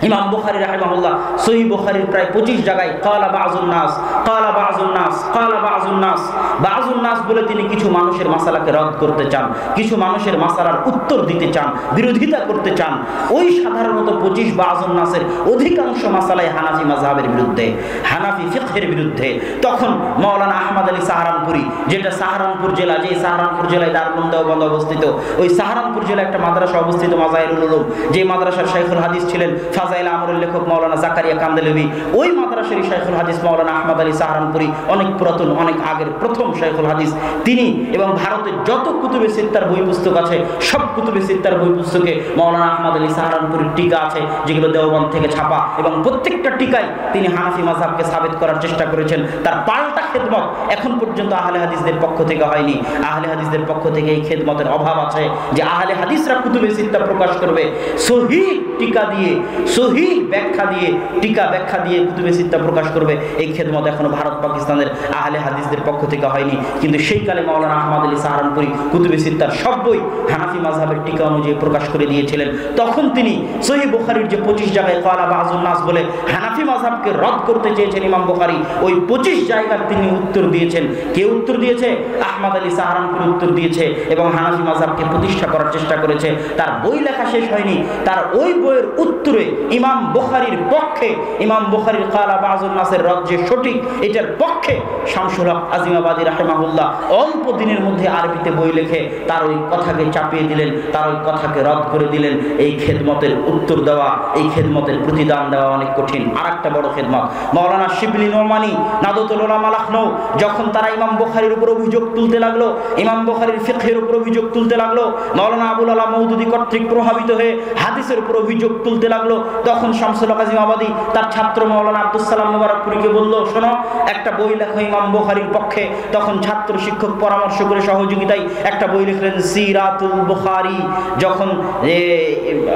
ইমাম বুখারী রাহিমাহুল্লাহ সহিহ বুখারীর প্রায় 25 জায়গায় ক্বালা বাযুন নাস, ক্বালা বাযুন নাস, ক্বালা বাযুন নাস, বাযুন নাস বলে তিনি কিছু মানুষের মাসালাকে রদ করতে চান, কিছু মানুষের মাসালার উত্তর দিতে চান, বিরোধিতা করতে চান। ওই সাধারণত 25 বাযুন নাসের অধিকাংশ মাসালাই হানাফি মাযহাবের বিরুদ্ধে, হানাফি ফিকহের বিরুদ্ধে। তখন মাওলানা আহমদ আলী সাহারানপুরি, যেটা সাহারানপুর জেলা, যে সাহারানপুর জেলায় দারুল দেওবন্দ অবস্থিত, ওই সাহারানপুর জেলায় একটা মাদ্রাসা অবস্থিত মাজাহিরুল উলুম, যে মাদ্রাসার শাইখুল হাদিস ছিলেন ফাজাইল আমরের লেখক মাওলানা জাকারিয়া কান্দেলভি, ওই মাদ্রাসার শাইখুল হাদিস মাওলানা আহমদ আলী সাহারানপুরি, অনেক পুরাতন, অনেক আগের প্রথম শাইখুল হাদিস তিনি, এবং ভারতের যত কুতুবে সিত্তার বই পুস্তক আছে সব কুতুবে সিত্তার বই পুস্তকে মাওলানা আহমদ আলী সাহারানপুরির টিকা আছে, যেগুলো দেওবন্দ থেকে ছাপা, এবং প্রত্যেকটা টিকায় তিনি হানাফি মাযহাবকে সাবিত করার চেষ্টা করেছেন। তার পাল্টা খেদমত এখন পর্যন্ত আহলে হাদিসদের পক্ষ থেকে হয়নি। আহলে হাদিসদের পক্ষ থেকে এই খেদমতের অভাব আছে যে আহলে হাদিসরা কুতুবে সিত্তা প্রকাশ করবে সহিহ টিকা দিয়ে, সহিহ ব্যাখ্যা দিয়ে, টিকা ব্যাখ্যা দিয়ে কুতুবে সিত্তা প্রকাশ করবে, এই খেদমত এখনো ভারত পাকিস্তানের আহলে হাদিসদের পক্ষ থেকে হয়নি। কিন্তু সেই কালে মাওলানা আহমদ আলী সাহারানপুরি কুতুবে সিত্তার সব বই হানাফি মাযহাবের টিকা অনুযায়ী প্রকাশ করে দিয়েছিলেন। তখন তিনি সহিহ বুখারীর যে 25 জায়গায় ক্বালা বাযুন নাস বলে হানাফি মাযহাবকে রদ করতে চেয়েছেন ইমাম বুখারী, ওই 25 জায়গার তিনি উত্তর দিয়েছেন। কে উত্তর দিয়েছে? আহমদ আলী সাহারানপুরি উত্তর দিয়েছে এবং হানাফি মাযহাবকে প্রতিষ্ঠা করার চেষ্টা করেছে। তার বই লেখা শেষ হয়নি, তার ওই বইয়ের উত্তরে ইমাম বুখারীর পক্ষে, ইমাম বুখারীর ক্বালা বাযুন নাসের রদ যে সঠিক এটার পক্ষে শামসুল হক আজিমাবাদী রাহিমাহুল্লাহ অল্প দিনের মধ্যে আরবিতে বই লিখে তার ওই কথাকে চাপিয়ে দিলেন, তার ওই কথাকে রদ করে দিলেন। এই খেদমতের উত্তর দেওয়া, এই খেদমতের প্রতিদান দেওয়া অনেক কঠিন। আর একটা বড় খেদমত, মাওলানা শিবলি নোমানি নাদতুল উলামা লখনউ, যখন তারা ইমাম বুখারীর উপর অভিযোগ তুলতে লাগলো, ইমাম বুখারীর ফিকহের উপর অভিযোগ তুলতে লাগলো, মাওলানা আবুল আলা মওদুদী কর্তৃক প্রভাবিত হয়ে হাদিসের উপর অভিযোগ তুলতে লাগলো, তখন শামসুল হক আজিমাবাদী তার ছাত্র মাওলানা আব্দুস সালাম মুবারকপুরীকে বলল, শোনো একটা বই লেখো ইমাম বুখারীর পক্ষে। তখন ছাত্র শিক্ষক পরামর্শ করে সহযোগিতায় একটা বই লিখলেন সিরাতুল বুখারী। যখন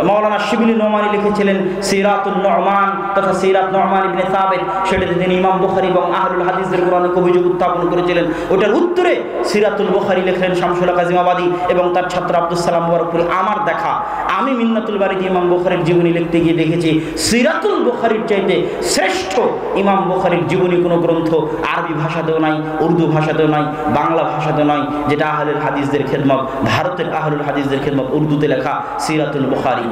মাওলানা শিবলি নোমানি লিখেছিলেন সিরাতুল নুমান তথা সিরাত নুমান ইবনে সাবিত, সেটাতে তিনি ইমাম বুখারী এবং আহলুল হাদিসদের উপর অনেক অভিযোগ উত্থাপন করেছিলেন। ওটার উত্তরে সিরাতুল বুখারী লিখলেন শামসুল হক আজিমাবাদী এবং তার ছাত্র আব্দুস সালাম মুবারকপুরী। আমার দেখা, আমি মিন্নাতুল বারীতে ইমাম বুখারীর জীবনী লিখতে গিয়ে দেখেছি সিরাতুল বুখারীর চাইতে শ্রেষ্ঠ ইমাম বুখারীর জীবনী কোনো গ্রন্থ আরবি ভাষাতেও নাই, উর্দু ভাষাতেও নাই, বাংলা ভাষাতেও নাই, যেটা আহলুল হাদিসদের খেদমত, ভারতের আহলুল হাদিসদের খেদমত, উর্দুতে লেখা সিরাতুল বুখারী।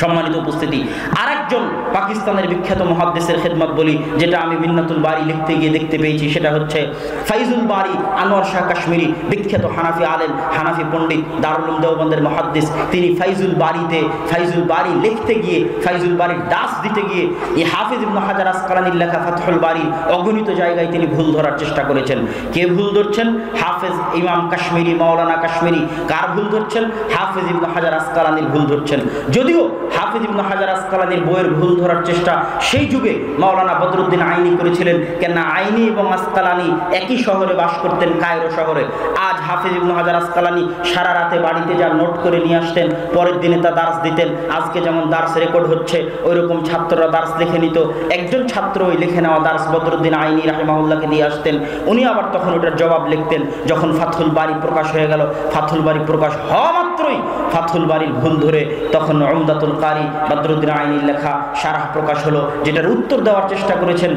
সম্মানিত উপস্থিতি, আরেকজন পাকিস্তানের বিখ্যাত মুহাদ্দিসের খেদমত বলি, যেটা আমি মিন্নাতুল বারী লিখতে গিয়ে দেখতে পেয়েছি, সেটা হচ্ছে ফাইজুল বারী আনোয়ার শাহ কাশ্মীরি, বিখ্যাত হানাফি আলেম, হানাফি পণ্ডিত, দারুল উলুম দেওবন্দের মুহাদ্দিস। তিনি ফাইজুল বারীতে, ফাইজুল বারী লিখতে গিয়ে, ফাইজুল বারীর দাস দিতে গিয়ে এই হাফিজ ইবনে হাজার আসকালানির লেখা ফাতহুল বারী অগণিত জায়গায় তিনি ভুল ধরার চেষ্টা করেছেন। কে ভুল ধরছেন? হাফেজ ইমাম কাশ্মীরি, মাওলানা কাশ্মীরি। কার ভুল ধরছেন? হাফিজ ইবনে হাজার আসকালানির ভুল ধরছেন। যদিও হাফিজ ইবনে হাজার আসকালানির বইয়ের ভুল ধরার চেষ্টা সেই যুগে মাওলানা বদরুদ্দিন আইনি করেছিলেন, কেননা আইনি এবং আসকালানি একই শহরে বাস করতেন, কায়রো শহরে। আজ হাফিজ ইবনে হাজার আসকালানি সারা রাতে বাড়িতে যা নোট করে নিয়ে আসতেন, পরের দিনে তা দার্স দিতেন। আজকে যেমন দার্স রেকর্ড হচ্ছে, ওই রকম ছাত্ররা দার্স লিখে নিত। একজন ছাত্র ওই লিখে নেওয়া দার্স বদরুদ্দিন আইনি রাহিমাহুল্লাহকে দিয়ে আসতেন, উনি আবার তখন ওটার জবাব লিখতেন। যখন ফাতহুল বারী প্রকাশ হয়ে গেল, ফাতহুল বারী প্রকাশ হওয়া মাত্রই ফাতহুল বারীর ভুল ধরে তখন উমদাতুল কারি বদরুদ্দিন আইনির লেখা শারহ প্রকাশ হলো, যেটার উত্তর দেওয়ার চেষ্টা করেছেন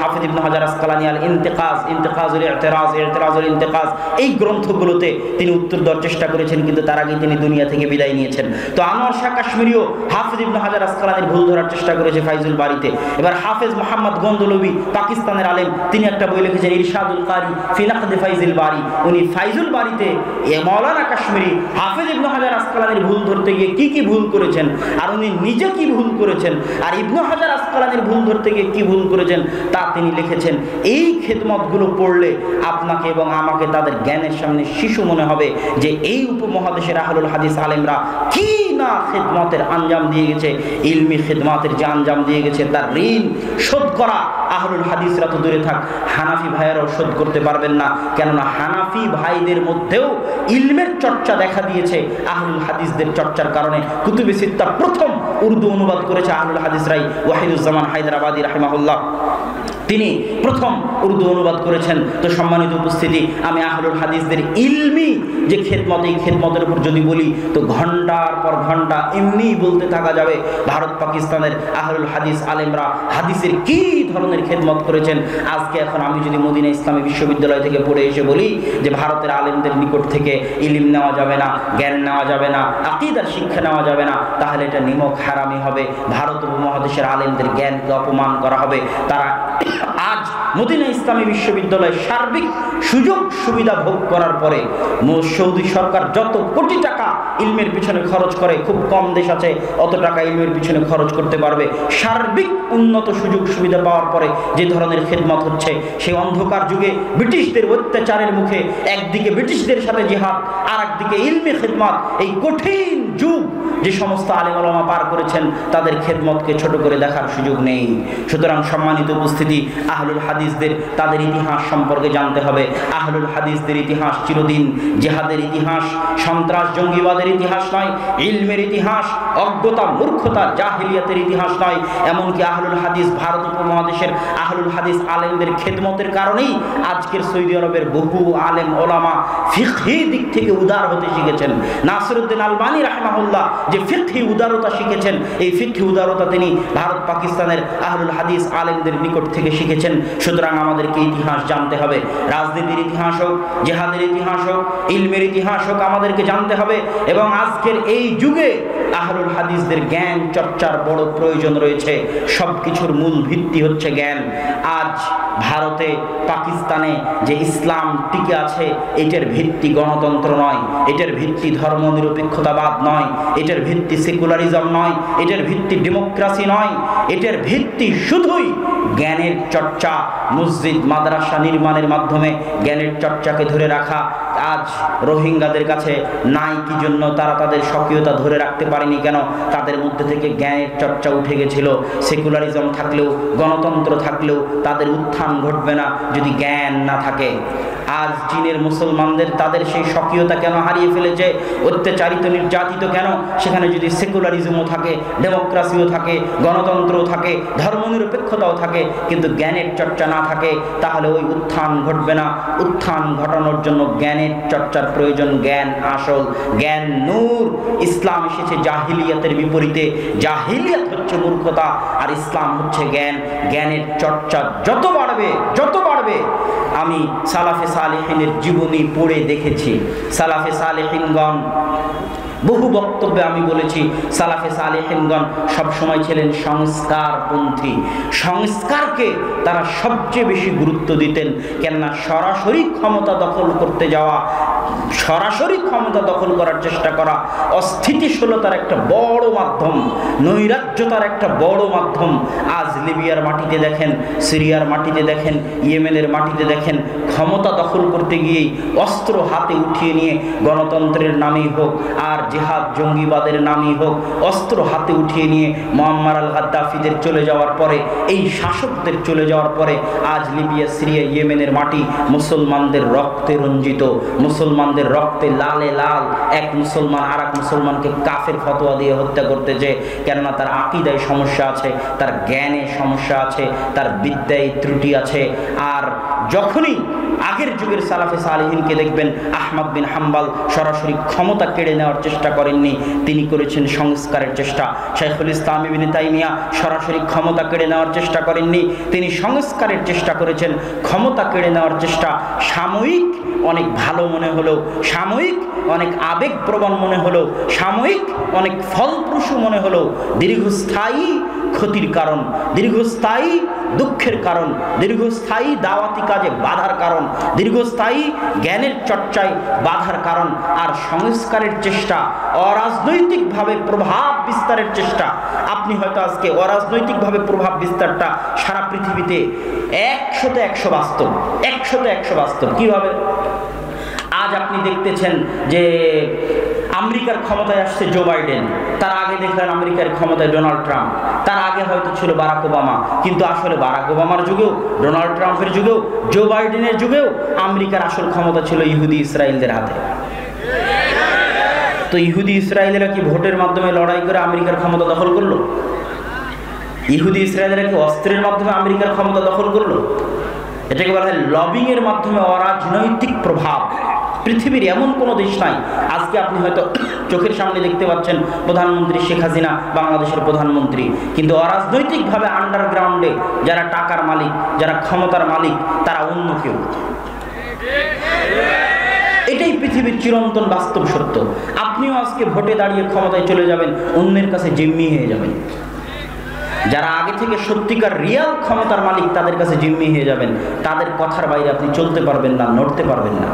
হাফিজ ইবনে হাজার আসকালানি আল ইন্তিকাজ, ইন্তিকাজুল ইতিরাজ, ইতিরাজুল ইন্তিকাজ, এই গ্রন্থগুলোতে তিনি উত্তর দেওয়ার চেষ্টা করেছেন, কিন্তু তার আগে তিনি দুনিয়া থেকে বিদায় নিয়েছেন। তো আনোয়ার শাহ কাশ্মীরিও হাফিজ ইবনে হাজার আসকালানির ভুল ধরার চেষ্টা করেছে ফাইজুল বারীতে। এবার হাফেজ মোহাম্মদ গন্দলবি, পাকিস্তানের আলেম, তিনি একটা বই লিখেছেন ইরশাদুল কারি ফি নাকদ ফাইজুল বারী। উনি ফাইজুল বারীতে মাওলানা কাশ্মীরি হাফেজ ইবনে হাজার আসকালানির ভুল ধরতে গিয়ে কি কি ভুল করেছেন, আর উনি নিজে কি ভুল করেছেন, আর ইবনে হাজার আসকালানির ভুল ধরতে গিয়ে কি ভুল করেছেন তা তিনি লিখেছেন। এই খেদমতগুলো পড়লে আপনাকে এবং আমাকে তাদের জ্ঞানের সামনে শিশু মনে হবে যে এই উপমহাদেশের আহলুল হাদিস আলেমরা কি না খেদমতের আঞ্জাম দিয়ে গেছে, ইলমি খেদমতের যে আঞ্জাম দিয়ে গেছে তার ঋণ শোধ করা আহলুল হাদিসরা তো দূরে থাক, হানাফি ভাইয়েরাও শোধ করতে পারবেন না। কেননা হানাফি ভাইদের মধ্যেও ইলমের চর্চা দেখা দিয়েছে আহলুল হাদিসদের চর্চার কারণে। কুতুবে সিত্তা প্রথম উর্দু অনুবাদ করেছে আহলুল হাদিসরাই। ওয়াহিদুজ্জামান হায়দরাবাদী রাহিমাহুল্লাহ তিনি প্রথম উর্দু অনুবাদ করেছেন। তো সম্মানিত উপস্থিতি, আমি আহলুল হাদিসদের ইলমি যে খেদমত, এই খেদমতের উপর যদি বলি তো ঘন্টার পর ঘন্টা এমনিই বলতে থাকা যাবে। ভারত পাকিস্তানের আহলুল হাদিস আলেমরা হাদিসের কি ধরনের খেদমত করেছেন। আজকে এখন আমি যদি মদিনা ইসলামী বিশ্ববিদ্যালয় থেকে পড়ে এসে বলি যে ভারতের আলেমদের নিকট থেকে ইলম নেওয়া যাবে না, জ্ঞান নেওয়া যাবে না, আকীদার শিক্ষা নেওয়া যাবে না, তাহলে এটা নিমক হারামি হবে। ভারত উপমহাদেশের আলেমদের জ্ঞানকে অপমান করা হবে। তারা আজ মদিনা ইসলামী বিশ্ববিদ্যালয়ে সার্বিক সুযোগ সুবিধা ভোগ করার পরে সৌদি সরকার যত কোটি টাকা ইলমের পিছনে খরচ করে, খুব কম দেশ আছে অত টাকা ইলমের পিছনে খরচ করতে পারবে। সার্বিক উন্নত সুযোগ সুবিধা পাওয়ার পরে যে ধরনের খেদমত হচ্ছে, সেই অন্ধকার যুগে ব্রিটিশদের অত্যাচারের মুখে একদিকে ব্রিটিশদের সাথে জিহাদ, আর একদিকে ইলমে খেদমত, এই কঠিন যুগ যে সমস্ত আলেম ওলামা পার করেছেন তাদের খেদমতকে ছোট করে দেখার সুযোগ নেই। সুতরাং সম্মানিত উপস্থিতি, আহলুল হাদিসদের তাদের ইতিহাস সম্পর্কে জানতে হবে। আহলুল হাদিসদের ইতিহাস চিরদিন জিহাদের ইতিহাস, সন্ত্রাস জঙ্গিবাদের ইতিহাস নয়, ইলমের ইতিহাস, অজ্ঞতা মূর্খতা জাহিলিয়াতের ইতিহাস নয়। এমনকি আহলুল হাদিস ভারত উপমহাদেশের আহলুল হাদিস আলেমদের খেদমতের কারণেই আজকের সৌদি আরবের বহু আলেম ওলামা ফিকহি দিক থেকে উদার হতে শিখেছেন। নাসিরউদ্দিন আলবানী রাহিমাহুল্লাহ যে ফিকহি উদারতা শিখেছেন, এই ফিকহি উদারতা তিনি ভারত পাকিস্তানের আহলুল হাদিস আলেমদের নিকট থেকে শিখেছেন। সুতরাং আমাদেরকে ইতিহাস জানতে হবে। রাজনীতির ইতিহাস হোক, জিহাদের ইতিহাস হোক, ইলমের ইতিহাস হোক, আমাদেরকে জানতে হবে। এবং আজকের এই যুগে আহলুল হাদিসদের জ্ঞান চর্চার বড় প্রয়োজন রয়েছে। সব কিছুর মূল ভিত্তি হচ্ছে জ্ঞান। আজ ভারতে পাকিস্তানে যে ইসলাম টিকে আছে, এটার ভিত্তি গণতন্ত্র নয়, এটার ভিত্তি ধর্মনিরপেক্ষতাবাদ নয়, এটার ভিত্তি সেকুলারিজম নয়, এটার ভিত্তি ডেমোক্রেসি নয়, এটার ভিত্তি শুধুই জ্ঞানের চর্চা। মসজিদ মাদ্রাসা নির্মাণের মাধ্যমে জ্ঞানের চর্চাকে ধরে রাখা আজ রোহিঙ্গাদের কাছে নাই। কি জন্য তারা তাদের স্বকীয়তা ধরে রাখতে পারেনি? কেন? তাদের মধ্যে থেকে জ্ঞানের চর্চা উঠে গেছিল। সেকুলারিজম থাকলেও, গণতন্ত্র থাকলেও তাদের উত্থান ঘটবে না যদি জ্ঞান না থাকে। আজ চীনের মুসলমানদের তাদের সেই স্বকীয়তা কেন হারিয়ে ফেলেছে? অত্যাচারিত নির্যাতিত কেন? সেখানে যদি সেকুলারিজমও থাকে, ডেমোক্রেসিও থাকে, গণতন্ত্রও থাকে, ধর্মনিরপেক্ষতাও থাকে, কিন্তু জ্ঞানের চর্চা না থাকে, তাহলে ওই উত্থান ঘটবে না। উত্থান ঘটানোর জন্য জ্ঞানের চর্চার প্রয়োজন। জ্ঞান আসল, জ্ঞান নূর। ইসলাম এসেছে জাহিলিয়াতের বিপরীতে। জাহিলিয়াত হচ্ছে মূর্খতা, আর ইসলাম হচ্ছে জ্ঞান। জ্ঞানের চর্চা যত বাড়বে, আমি সালাফে সালেহিনের জীবনী পড়ে দেখেছি। সালাফে সালেহিনগণ বহু বক্তব্যে আমি বলেছি, সালাফে সালেহিনগণ সবসময় ছিলেন সংস্কারপন্থী। সংস্কারকে তারা সবচেয়ে বেশি গুরুত্ব দিতেন। কেননা সরাসরি ক্ষমতা দখল করতে যাওয়া, সরাসরি ক্ষমতা দখল করার চেষ্টা করা অস্থিতিশীলতার একটা বড় মাধ্যম, নৈরাজ্যতার একটা বড় মাধ্যম। আজ লিবিয়ার মাটিতে দেখেন, সিরিয়ার মাটিতে দেখেন, ইয়েমেনের মাটিতে দেখেন, ক্ষমতা দখল করতে গিয়েই অস্ত্র হাতে উঠিয়ে নিয়ে গণতন্ত্রের নামেই হোক আর জিহাদ জঙ্গিবাদের নামই হোক, অস্ত্র হাতে উঠিয়ে নিয়ে মুআম্মার আল গাদ্দাফিদের চলে যাওয়ার পরে, এই শাসকদের চলে যাওয়ার পরে আজ লিবিয়া, সিরিয়া, ইয়েমেনের মাটি মুসলমানদের রক্তে রঞ্জিত। মুসলমানদের রক্তে লালে লাল। এক মুসলমান আর এক মুসলমানকে কাফের ফতোয়া দিয়ে হত্যা করতেছে। কেননা তার আকীদায় সমস্যা আছে, তার জ্ঞানে সমস্যা আছে, তার বিদ্যায় ত্রুটি আছে। আর যখনই আগের যুগের সালাফে সালেহিনকে দেখবেন, আহমদ বিন হাম্বল সরাসরি ক্ষমতা কেড়ে নেওয়ার চেষ্টা করেননি, তিনি করেছেন সংস্কারের চেষ্টা। শাইখুল ইসলাম ইবনে তাইমিয়া সরাসরি ক্ষমতা কেড়ে নেওয়ার চেষ্টা করেননি, তিনি সংস্কারের চেষ্টা করেছেন। ক্ষমতা কেড়ে নেওয়ার চেষ্টা সাময়িক অনেক ভালো মনে হলেও, সাময়িক অনেক আবেগপ্রবণ মনে হলেও, সাময়িক অনেক ফলপ্রসূ মনে হলেও, দীর্ঘস্থায়ী ক্ষতির কারণ, দীর্ঘস্থায়ী দুঃখের কারণ, দীর্ঘস্থায়ী দাওয়াতি কাজে বাধার কারণ, দীর্ঘস্থায়ী জ্ঞানের চর্চায় বাধার কারণ। আর সংস্কারের চেষ্টা, অরাজনৈতিকভাবে প্রভাব বিস্তারের চেষ্টা, আপনি হয়তো আজকে অরাজনৈতিকভাবে প্রভাব বিস্তারটা সারা পৃথিবীতে 100-100 বাস্তব, 100-100 বাস্তব। কীভাবে? আজ আপনি দেখতেছেন যে আমেরিকার ক্ষমতায় আসছে জো বাইডেন, তার আগে দেখলেন আমেরিকার ক্ষমতায় ডোনাল্ড ট্রাম্প, তার আগে হয়তো ছিল বারাক ওবামা। কিন্তু আসলে বারাক ওবামার যুগেও, ডোনাল্ড ট্রাম্পের যুগেও, জো বাইডেনের যুগেও আমেরিকার আসল ক্ষমতা ছিল ইহুদি ইসরায়েলদের হাতে। তো ইহুদি ইসরায়েলেরা কি ভোটের মাধ্যমে লড়াই করে আমেরিকার ক্ষমতা দখল করলো? ইহুদি ইসরায়েলেরা কি অস্ত্রের মাধ্যমে আমেরিকার ক্ষমতা দখল করলো? এটাকে বলা হয় লবিং এর মাধ্যমে অরাজনৈতিক প্রভাব। পৃথিবীর এমন কোনো দেশ নাই, আজকে আপনি হয়তো চোখের সামনে দেখতে পাচ্ছেন প্রধানমন্ত্রী শেখ হাসিনা বাংলাদেশের প্রধানমন্ত্রী, কিন্তু অরাজনৈতিকভাবে আন্ডারগ্রাউন্ডে যারা টাকার মালিক, যারা ক্ষমতার মালিক, তারা অন্য কেউ। এটাই পৃথিবীর চিরন্তন বাস্তব সত্য। আপনিও আজকে ভোটে দাঁড়িয়ে ক্ষমতায় চলে যাবেন, অন্যের কাছে জিম্মি হয়ে যাবেন। যারা আগে থেকে সত্যিকার রিয়াল ক্ষমতার মালিক তাদের কাছে জিম্মি হয়ে যাবেন, তাদের কথার বাইরে আপনি চলতে পারবেন না, নড়তে পারবেন না।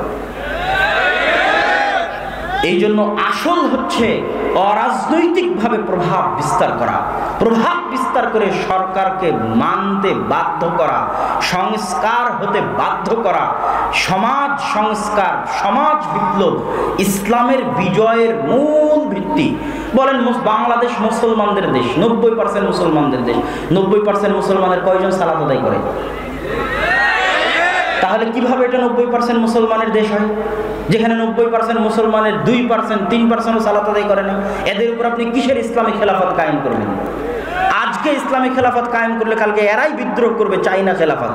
এই জন্য আসল হচ্ছে অরাজনৈতিকভাবে প্রভাব বিস্তার করা, প্রভাব বিস্তার করে সরকারকে মানতে বাধ্য করা, সংস্কার হতে বাধ্য করা, সমাজ সংস্কার, সমাজ বিপ্লব ইসলামের বিজয়ের মূল ভিত্তি। বলেন বাংলাদেশ মুসলমানদের দেশ, 90% মুসলমানদের দেশ, 90% মুসলমানের কয়জন সালাত আদায় করে? তাহলে কিভাবে এটা 90% মুসলমানের দেশ হয়, যেখানে 90% মুসলমানের 2%, 3% সালাত আদায় করে না? এদের উপর আপনি কিসের ইসলামী খেলাফত কায়েম করবেন? আজকে ইসলামী খেলাফত কায়েম করলে কালকে এরাই বিদ্রোহ করবে, চাই না খেলাফত।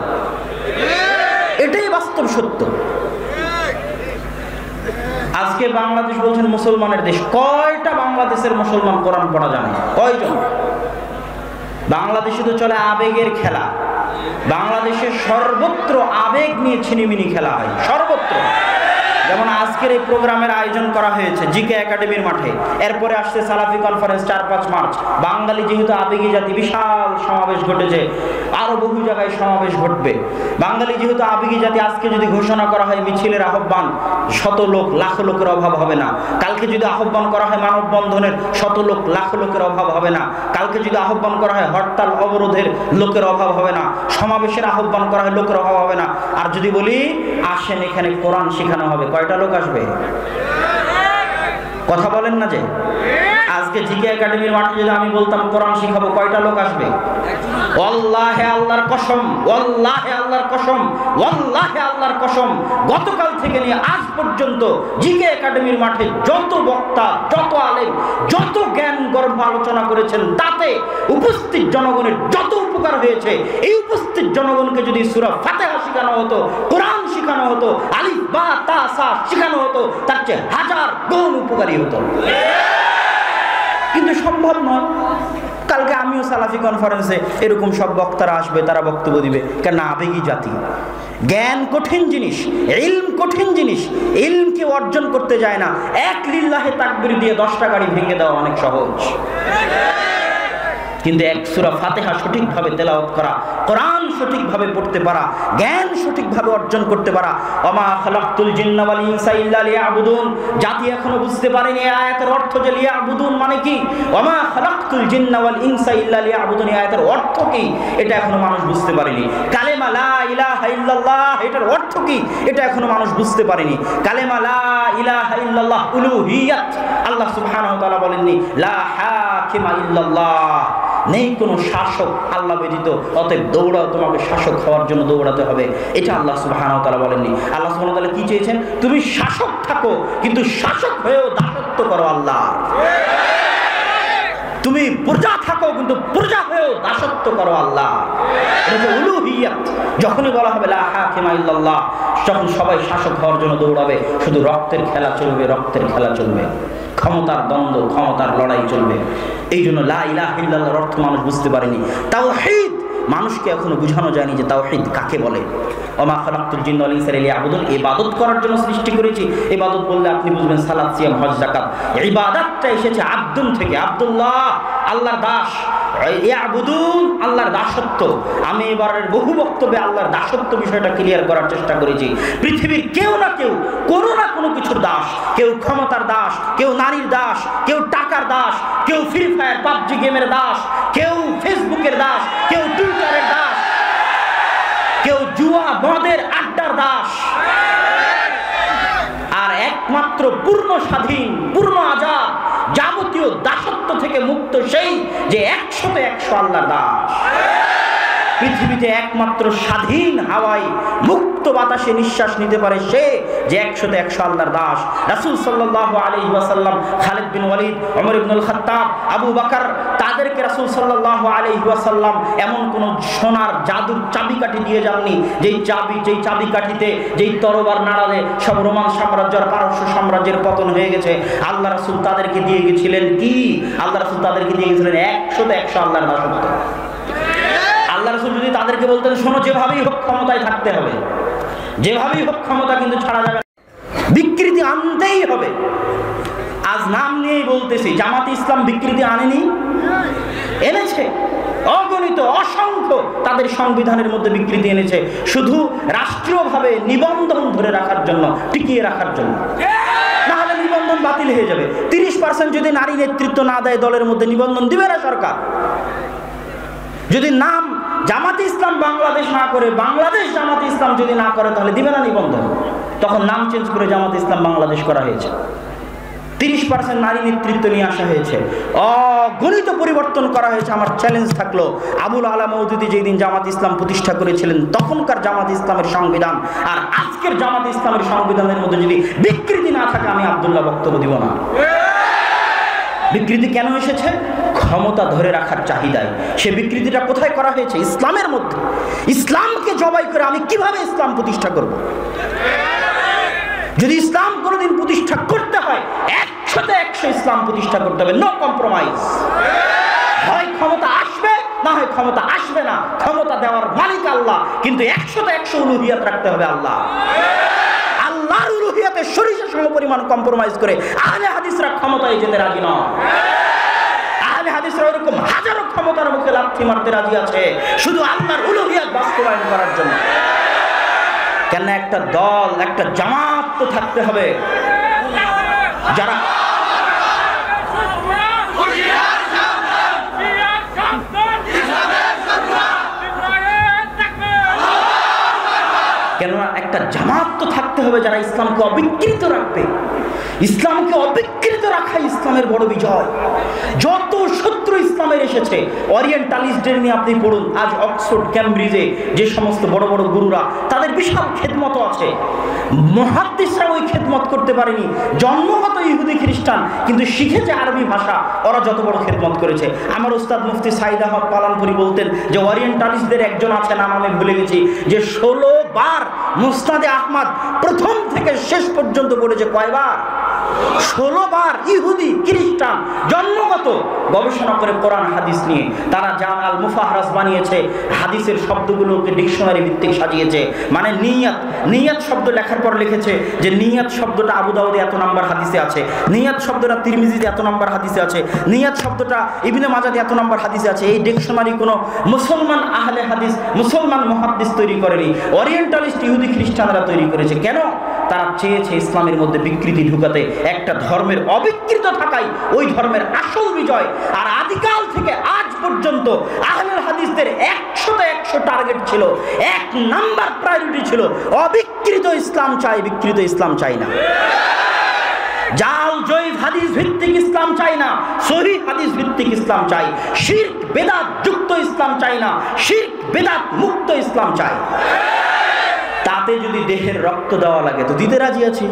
এটাই বাস্তব সত্য। আজকে বাংলাদেশ বলছেন মুসলমানের দেশ, কয়টা বাংলাদেশের মুসলমান কোরআন পড়া জানে? কয়জন? বাংলাদেশে তো চলে আবেগের খেলা, বাংলাদেশের সর্বত্র আবেগ নিয়ে ছিনিমিনি খেলা হয়, সর্বত্র। যেমন আজকের এই প্রোগ্রামের আয়োজন করা হয়েছে জিকে একাডেমির মাঠে, এরপরে আসছে সালাফি কনফারেন্স 4-5 মার্চ। বাঙালি যেহেতু আবেগী জাতি, বিশাল সমাবেশ ঘটেছে, আরো বহু জায়গায় সমাবেশ ঘটবে। বাঙালি যেহেতু আবেগী জাতি, আজকে যদি ঘোষণা করা হয় মিছিলের আহ্বান, শত লোক লাখ লোকের অভাব হবে না। কালকে যদি আহ্বান করা হয় মানববন্ধনের, শত লোক লাখ লোকের অভাব হবে না। কালকে যদি আহ্বান করা হয় হরতাল অবরোধের, লোকের অভাব হবে না। সমাবেশের আহ্বান করা হয়, লোকের অভাব হবে না। আর যদি বলি আসেন এখানে কোরআন শেখানো হবে, কয়টা লোক আসবে? কথা বলেন না যে আজকে জিকে একাডেমির মাঠে যদি আমি বলতাম কোরআন শিখাবো, কয়টা লোক আসবে? ওয়াল্লাহি আল্লাহর কসম, ওয়াল্লাহি আল্লাহর কসম, ওয়াল্লাহি আল্লাহর কসম, গতকাল থেকে নিয়ে আজ পর্যন্ত জিকে একাডেমির মাঠে যত বক্তা, যত আলেম, যত জ্ঞান গর্ভ আলোচনা করেছেন, তাতে উপস্থিত জনগণের যত উপকার হয়েছে, এই উপস্থিত জনগণকে যদি সূরা ফাতিহা শেখানো হতো, কোরআন শেখানো হতো, আলিফ বা তা সা শেখানো হতো, তার চেয়ে হাজার গুণ উপকারী হতো। কিন্তু সম্ভব নয়। কালকে আমিও সালাফি কনফারেন্সে এরকম সব বক্তারা আসবে, তারা বক্তব্য দিবে, কেন? আবেগী জাতি। জ্ঞান কঠিন জিনিস, ইলম কঠিন জিনিস। ইলমকে অর্জন করতে যায় না, এক লিল্লাহে তাকবীর দিয়ে 10টা গাড়ি ভেঙে দেওয়া অনেক সহজ। কিন্তু এক সূরা ফাতিহা সঠিকভাবে তেলাওয়াত করা, কোরআন সঠিকভাবে পড়তে পারা, জ্ঞান সঠিকভাবে অর্জন করতে পারা। ওমা খালাকতুল জিন্না ওয়াল ইনসা ইল্লা লিয়াবুদুন, জাতি এখনো বুঝতে পারেনি আয়াতের অর্থ যে লিয়াবুদুন মানে কি। ওমা খালাকতুল জিন্না ওয়াল ইনসা ইল্লা লিয়াবুদুন, আয়াতের অর্থ কি এটা এখনো মানুষ বুঝতে পারেনি। কালেমা লা ইলাহা ইল্লাল্লাহ, এটার অর্থ কি এটা এখনো মানুষ বুঝতে পারেনি। কালেমা লা ইলাহা ইল্লাল্লাহ উলুহিয়াত, আল্লাহ সুবহানাহু ওয়া তাআলা বলেননি লা হাকিমা ইল্লাল্লাহ, নেই কোনো শাসক আল্লাহ ব্যতীত, অতএব দৌড়াও, তোমাকে শাসক হওয়ার জন্য দৌড়াতে হবে, এটা আল্লাহ সুবহানাহু ওয়া তাআলা বলেননি। আল্লাহ সুবহানাহু ওয়া তাআলা কি চেয়েছেন? তুমি শাসক থাকো, কিন্তু শাসক হয়েও দাসত্ব করো আল্লাহ। তুমি প্রজা থাকো, কিন্তু প্রজা হয়েও দাসত্ব করো আল্লাহ। এটা উলুহিয়াত। যখনই বলা হবে লা হাকিমা ইল্লাল্লাহ, তখন সবাই শাসক হওয়ার জন্য দৌড়াবে, শুধু রক্তের খেলা চলবে, রক্তের খেলা চলবে, ক্ষমতার দ্বন্দ্ব, ক্ষমতার লড়াই চলবে। এই জন্য লা ইলাহা ইল্লাল্লাহর অর্থ মানুষ বুঝতে পারেনি। তাওহীদ মানুষকে এখনো বোঝানো যায়নি যে তাওহীদ কাকে বলে। ওমা খালাকতুল জিন্না ওয়াল ইনসা ইল্লা লিয়াবুদুন, ইবাদত করার জন্য সৃষ্টি করেছি। ইবাদত বললে আপনি বুঝবেন সালাত, সিয়াম, হজ, যাকাত। ইবাদতটা এসেছে আব্দুন থেকে, আব্দুল্লাহ, আল্লাহর দাস। ইয়াবুদুন, আল্লাহর দাসত্ব। আমি এবারের বহু বক্তব্যে আল্লাহর দাসত্ব বিষয়টা ক্লিয়ার করার চেষ্টা করেছি। পৃথিবীর কেউ না কেউ কোনো না কোনো কিছুর দাস, কেউ ক্ষমতার দাস, কেউ নারীর দাস, কেউ টাকার দাস, কেউ ফ্রি ফায়ার পাবজি গেমের দাস, কেউ ফেসবুকের দাস, কেউ টুইটারের দাস, কেউ জুয়া মদের আড্ডার দাস। আর একমাত্র পূর্ণ স্বাধীন, পূর্ণ আজাদ, যাবতীয় দাসত্ব থেকে মুক্ত সেই যে 100% আল্লাহর দাস। পৃথিবীতে একমাত্র স্বাধীন হাওয়ায় মুক্ত বাতাসে নিঃশ্বাস নিতে পারে সে যে 100% আল্লাহর দাস। রাসূল সাল্লাল্লাহু আলাইহি ওয়াসাল্লাম, খালিদ বিন ওয়ালিদ, ওমর ইবনুল খাত্তাব, আবু বকর, তাদেরকে রাসূল সাল্লাল্লাহু আলাইহি ওয়াসাল্লাম এমন কোন সোনার জাদুর চাবিকাঠি দিয়ে যাননি যেই চাবিকাঠিতে যেই তরবার নাড়ালে সব রোমান সাম্রাজ্য আর পারস্য সাম্রাজ্যের পতন হয়ে গেছে। আল্লাহ রাসূল তাদেরকে দিয়ে গেছিলেন কি? আল্লাহ রাসূল তাদেরকে দিয়ে গেছিলেন 100% আল্লাহর দাসত্ব। আল্লাহ রাসূল যদি তাদেরকে বলতেন শোনো, যেভাবেই হোক ক্ষমতায় থাকতে হবে, যেভাবেই হোক ক্ষমতা কিন্তু ছাড়া যাবে না, বিকৃতি আনতেই হবে। আজ নাম নিয়েই বলতেছি, জামাত ইসলাম বিকৃতি আনেনি, এনেছে। অগণিত অসংখ্য তাদের সংবিধানের মধ্যে বিকৃতি এনেছে, শুধু রাষ্ট্রীয়ভাবে নিবন্ধন ধরে রাখার জন্য, টিকিয়ে রাখার জন্য। না হলে নিবন্ধন বাতিল হয়ে যাবে। 30% যদি নারী নেতৃত্ব না দেয় দলের মধ্যে, নিবন্ধন দিবে না সরকার। যদি নাম জামাতে ইসলাম বাংলাদেশ না করে, বাংলাদেশ জামাতে ইসলাম যদি না করে, তাহলে দিবে না নিবন্ধন। তখন নাম চেঞ্জ করে জামাতে ইসলাম বাংলাদেশ করা হয়েছে। 30% নারী নেতৃত্ব নিয়ে আসা হয়েছে, অগণিত পরিবর্তন করা হয়েছে। আমার চ্যালেঞ্জ থাকলো, আবুল আলা মওদুদী যেই দিন জামাত ইসলাম প্রতিষ্ঠা করেছিলেন, তখনকার জামাত ইসলামের সংবিধান আর আজকের জামাত ইসলামের সংবিধানের মধ্যে যদি বিকৃতি না থাকে, আমি আব্দুল্লাহ বক্তব্য দিব না। বিকৃতি কেন এসেছে? ক্ষমতা ধরে রাখার চাহিদায়। সে বিকৃতিটা কোথায় করা হয়েছে? ইসলামের মধ্যে। ইসলামকে জবাই করে আমি কিভাবে ইসলাম প্রতিষ্ঠা করব? যদি ইসলাম কোনোদিন প্রতিষ্ঠা করতে হয়, 100% ইসলাম প্রতিষ্ঠা করতে হবে, নো কম্প্রোমাইজ। হয় ক্ষমতা আসবে, না হয় ক্ষমতা আসবে না। ক্ষমতা দেওয়ার মালিক আল্লাহ, কিন্তু 100% উলুহিয়াত রাখতে হবে আল্লাহ। আল্লাহর উলুহিয়াতে সরিষা সমপরিমাণ কম্প্রোমাইজ করে আহলে হাদিসরা ক্ষমতায় যেতে রাজি নয়। আহলে হাদিসরা এরকম হাজারো ক্ষমতার মুখে লাথি মারতে রাজি আছে, শুধু আল্লাহর উলুহিয়াত বাস্তবায়ন করার জন্য। কেন? একটা দল, একটা জামাত তো থাকতে হবে, যারা কেননা একটা জামাত তো থাকতে হবে যারা ইসলামকে অবিকৃত রাখবে। ইসলামকে অবিকৃত রাখাই ইসলামের বড় বিজয়। যত শত্রু ইসলামের এসেছে, ওরিয়েন্টালিস্টদের নিয়ে আপনি পড়ুন, আজ অক্সফোর্ড ক্যামব্রিজে যে সমস্ত বড় বড় গুরুরা, তাদের বিশাল খেদমত আছে। মুহাদ্দিসরা ওই খেদমত করতে পারেনি, জন্মগত ইহুদি খ্রিস্টান, কিন্তু শিখেছে আরবি ভাষা, ওরা যত বড় খেদমত করেছে। আমার উস্তাদ মুফতি সাইদ আহমদ পালানপুরি বলতেন যে ওরিয়েন্টালিস্টদের একজন আছে, নাম আমি ভুলে গেছি, যে 16 বার মুসনাদে আহমদ প্রথম থেকে শেষ পর্যন্ত পড়েছে। কয়বার? 16 বার। ইহুদি খ্রিস্টান জন্মগত গবেষণা করে কোরআন হাদিস নিয়ে তারা জাম আল মুফাহরাস বানিয়েছে, হাদিসের শব্দগুলোকে ডিকশনারি ভিত্তিক সাজিয়েছে। মানে নিয়াত শব্দ লেখার পর লিখেছে যে নিয়াত শব্দটা আবু দাউদে এত নাম্বার হাদিসে আছে, নিয়াত শব্দটা তিরমিজিতে এত নাম্বার হাদিসে আছে, নিয়াত শব্দটা ইবনে মাজাতে এত নাম্বার হাদিসে আছে। এই ডিকশনারি কোনো মুসলমান আহলে হাদিস, মুসলমান মুহাদ্দিস তৈরি করেনি, ওরিয়েন্টালিস্ট ইহুদি খ্রিস্টানরা তৈরি করেছে। কেন? তারা চেয়েছে ইসলামের মধ্যে বিকৃতি ঢুকাতে, একটা ধর্মের অবিকৃত থাকাই ওই ধর্মের আসল বিজয়। আর আদিকাল থেকে আজ পর্যন্ত আহলুল হাদিসদের 100% টার্গেট ছিল, 1 নাম্বার প্রায়োরিটি ছিল অবিকৃত ইসলাম চাই, বিকৃত ইসলাম চাই না। জাল জয়ীফ হাদিস ভিত্তিক ইসলাম চাই না, সহিহ হাদিস ভিত্তিক ইসলাম চাই। শিরক বেদাত যুক্ত ইসলাম চাই না, শিরক বেদাত মুক্ত ইসলাম চাই। তাতে যদি দেহের রক্ত দেওয়া লাগে তো দিতে রাজি আছি।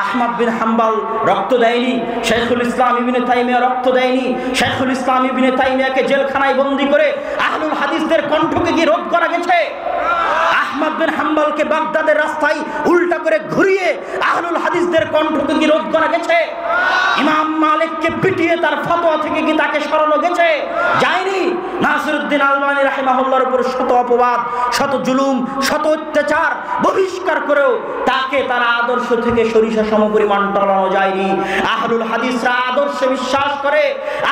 আহমদ বিন হাম্বল রক্ত দেয়নি, শাইখুল ইসলাম ইবনে তাইমিয়া রক্ত দেয়নি। শাইখুল ইসলাম ইবনে তাইমিয়াকে জেলখানায় বন্দী করে আহলুল হাদিসদের কণ্ঠকে কি রোধ করা গেছে? আহমদ বিন হাম্বলকে বাগদাদের রাস্তায় উল্টা করে ঘুরিয়ে আহলুল হাদিসদের কণ্ঠকে কি রোধ করা গেছে? ইমাম মালিককে পিটিয়ে তার ফতোয়া থেকে কি তাকে সরানো গেছে? যায়নি। নাসিরউদ্দিন আলবানী রাহিমাহুল্লাহর উপর শত অপবাদ, শত জুলুম, শত অত্যাচার, বহিষ্কার করেও তাকে তার আদর্শ থেকে সরিষা সমপরিমাণ টলানো যায়নি। আহলুল হাদিসরা আদর্শে বিশ্বাস করে,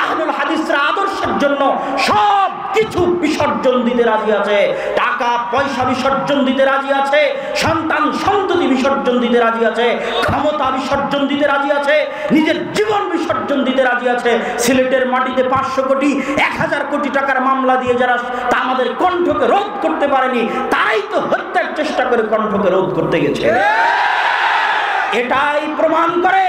আহলুল হাদিসরা আদর্শের জন্য সব কিছু বিসর্জন দিতে রাজি আছে। টাকা পয়সা বিসর্জন দিতে রাজি আছে, সন্তান সন্ততি বিসর্জন দিতে রাজি আছে, ক্ষমতা বিসর্জন দিতে রাজি আছে, নিজের জীবন বিসর্জন দিতে রাজি আছে। সিলেটের মাটিতে 500 কোটি 1000 কোটি টাকার মামলা দিয়ে যারা তা আমাদের কণ্ঠকে রোধ করতে পারেনি, তারাই তো হত্যার চেষ্টা করে কণ্ঠকে রোধ করতে গেছে। এটাই প্রমাণ করে,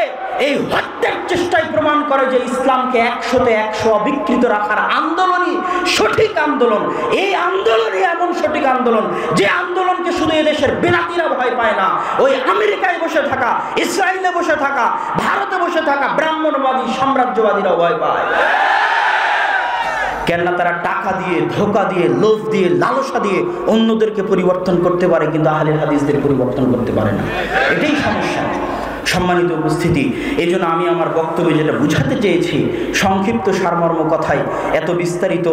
এই হত্যার চেষ্টাই প্রমাণ করে যে ইসলামকে 100% অবিকৃত রাখার আন্দোলনই সঠিক আন্দোলন। এই আন্দোলনই এমন সঠিক আন্দোলন যে আন্দোলনকে শুধু এদেশের বেলাতিরা ভয় পায় না, ওই আমেরিকায় বসে থাকা, ইসরায়েলে বসে থাকা, ভারতে বসে থাকা ব্রাহ্মণবাদী সাম্রাজ্যবাদীরা ভয় পায়। কেননা তারা টাকা দিয়ে, ধোঁকা দিয়ে, লোভ দিয়ে, লালসা দিয়ে অন্যদেরকে পরিবর্তন করতে পারে, কিন্তু আহলে হাদিসদের পরিবর্তন করতে পারে না। এটাই সমস্যা। সম্মানিত উপস্থিতি, এই জন্য আমি আমার বক্তব্যে যেটা বুঝাতে চেয়েছি, সংক্ষিপ্ত সারমর্ম কথাই, এত বিস্তারিত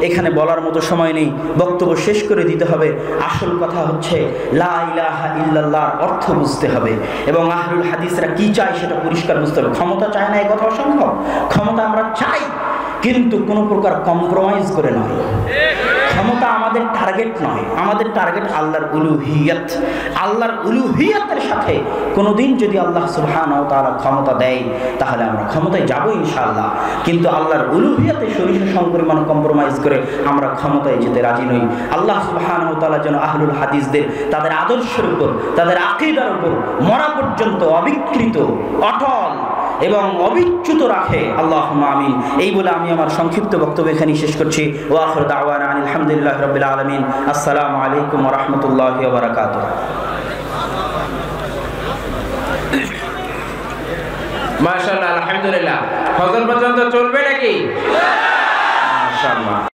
এখানে বলার মতো সময় নেই, বক্তব্য শেষ করে দিতে হবে। আসল কথা হচ্ছে লা ইলাহা ইল্লাল্লাহর অর্থ বুঝতে হবে এবং আহলুল হাদিসরা কি চায় সেটা পরিষ্কার বুঝতে হবে। ক্ষমতা চায় না, এই কথা অসম্ভব। ক্ষমতা আমরা চাই, কিন্তু কোনো প্রকার কম্প্রোমাইজ করে নয়। ক্ষমতা আমাদের টার্গেট নয়, আমাদের টার্গেট আল্লাহর উলুহিয়ত। আল্লাহর উলুহিয়তের সাথে কোনোদিন যদি আল্লাহ সুবহানাহু ওয়া তাআলা ক্ষমতা দেয় তাহলে আমরা ক্ষমতায় যাব ইনশাআল্লাহ, কিন্তু আল্লাহর উলুহিয়তে শরীর সংপরিমাণ কম্প্রোমাইজ করে আমরা ক্ষমতায় যেতে রাজি নই। আল্লাহ সুবহানাহু ওয়া তাআলা যেন আহলুল হাদিসদের তাদের আদর্শের উপর, তাদের আকীদার উপর মরা পর্যন্ত অবিকৃত, অটল এবং অবিচ্যুত রাখে। আল্লাহুম্মা আমিন। এই বলে আমি আমার সংক্ষিপ্ত বক্তব্য এখানেই শেষ করছি। ওয়া আখিরু দাওয়ানা আলহামদুলিল্লাহি রাব্বিল আলামিন। আসসালামু আলাইকুম ওয়া রাহমাতুল্লাহি ওয়া বারাকাতুহু। মাশাআল্লাহ, আলহামদুলিল্লাহ। ফজর পর্যন্ত চলবে নাকি? মাশাআল্লাহ।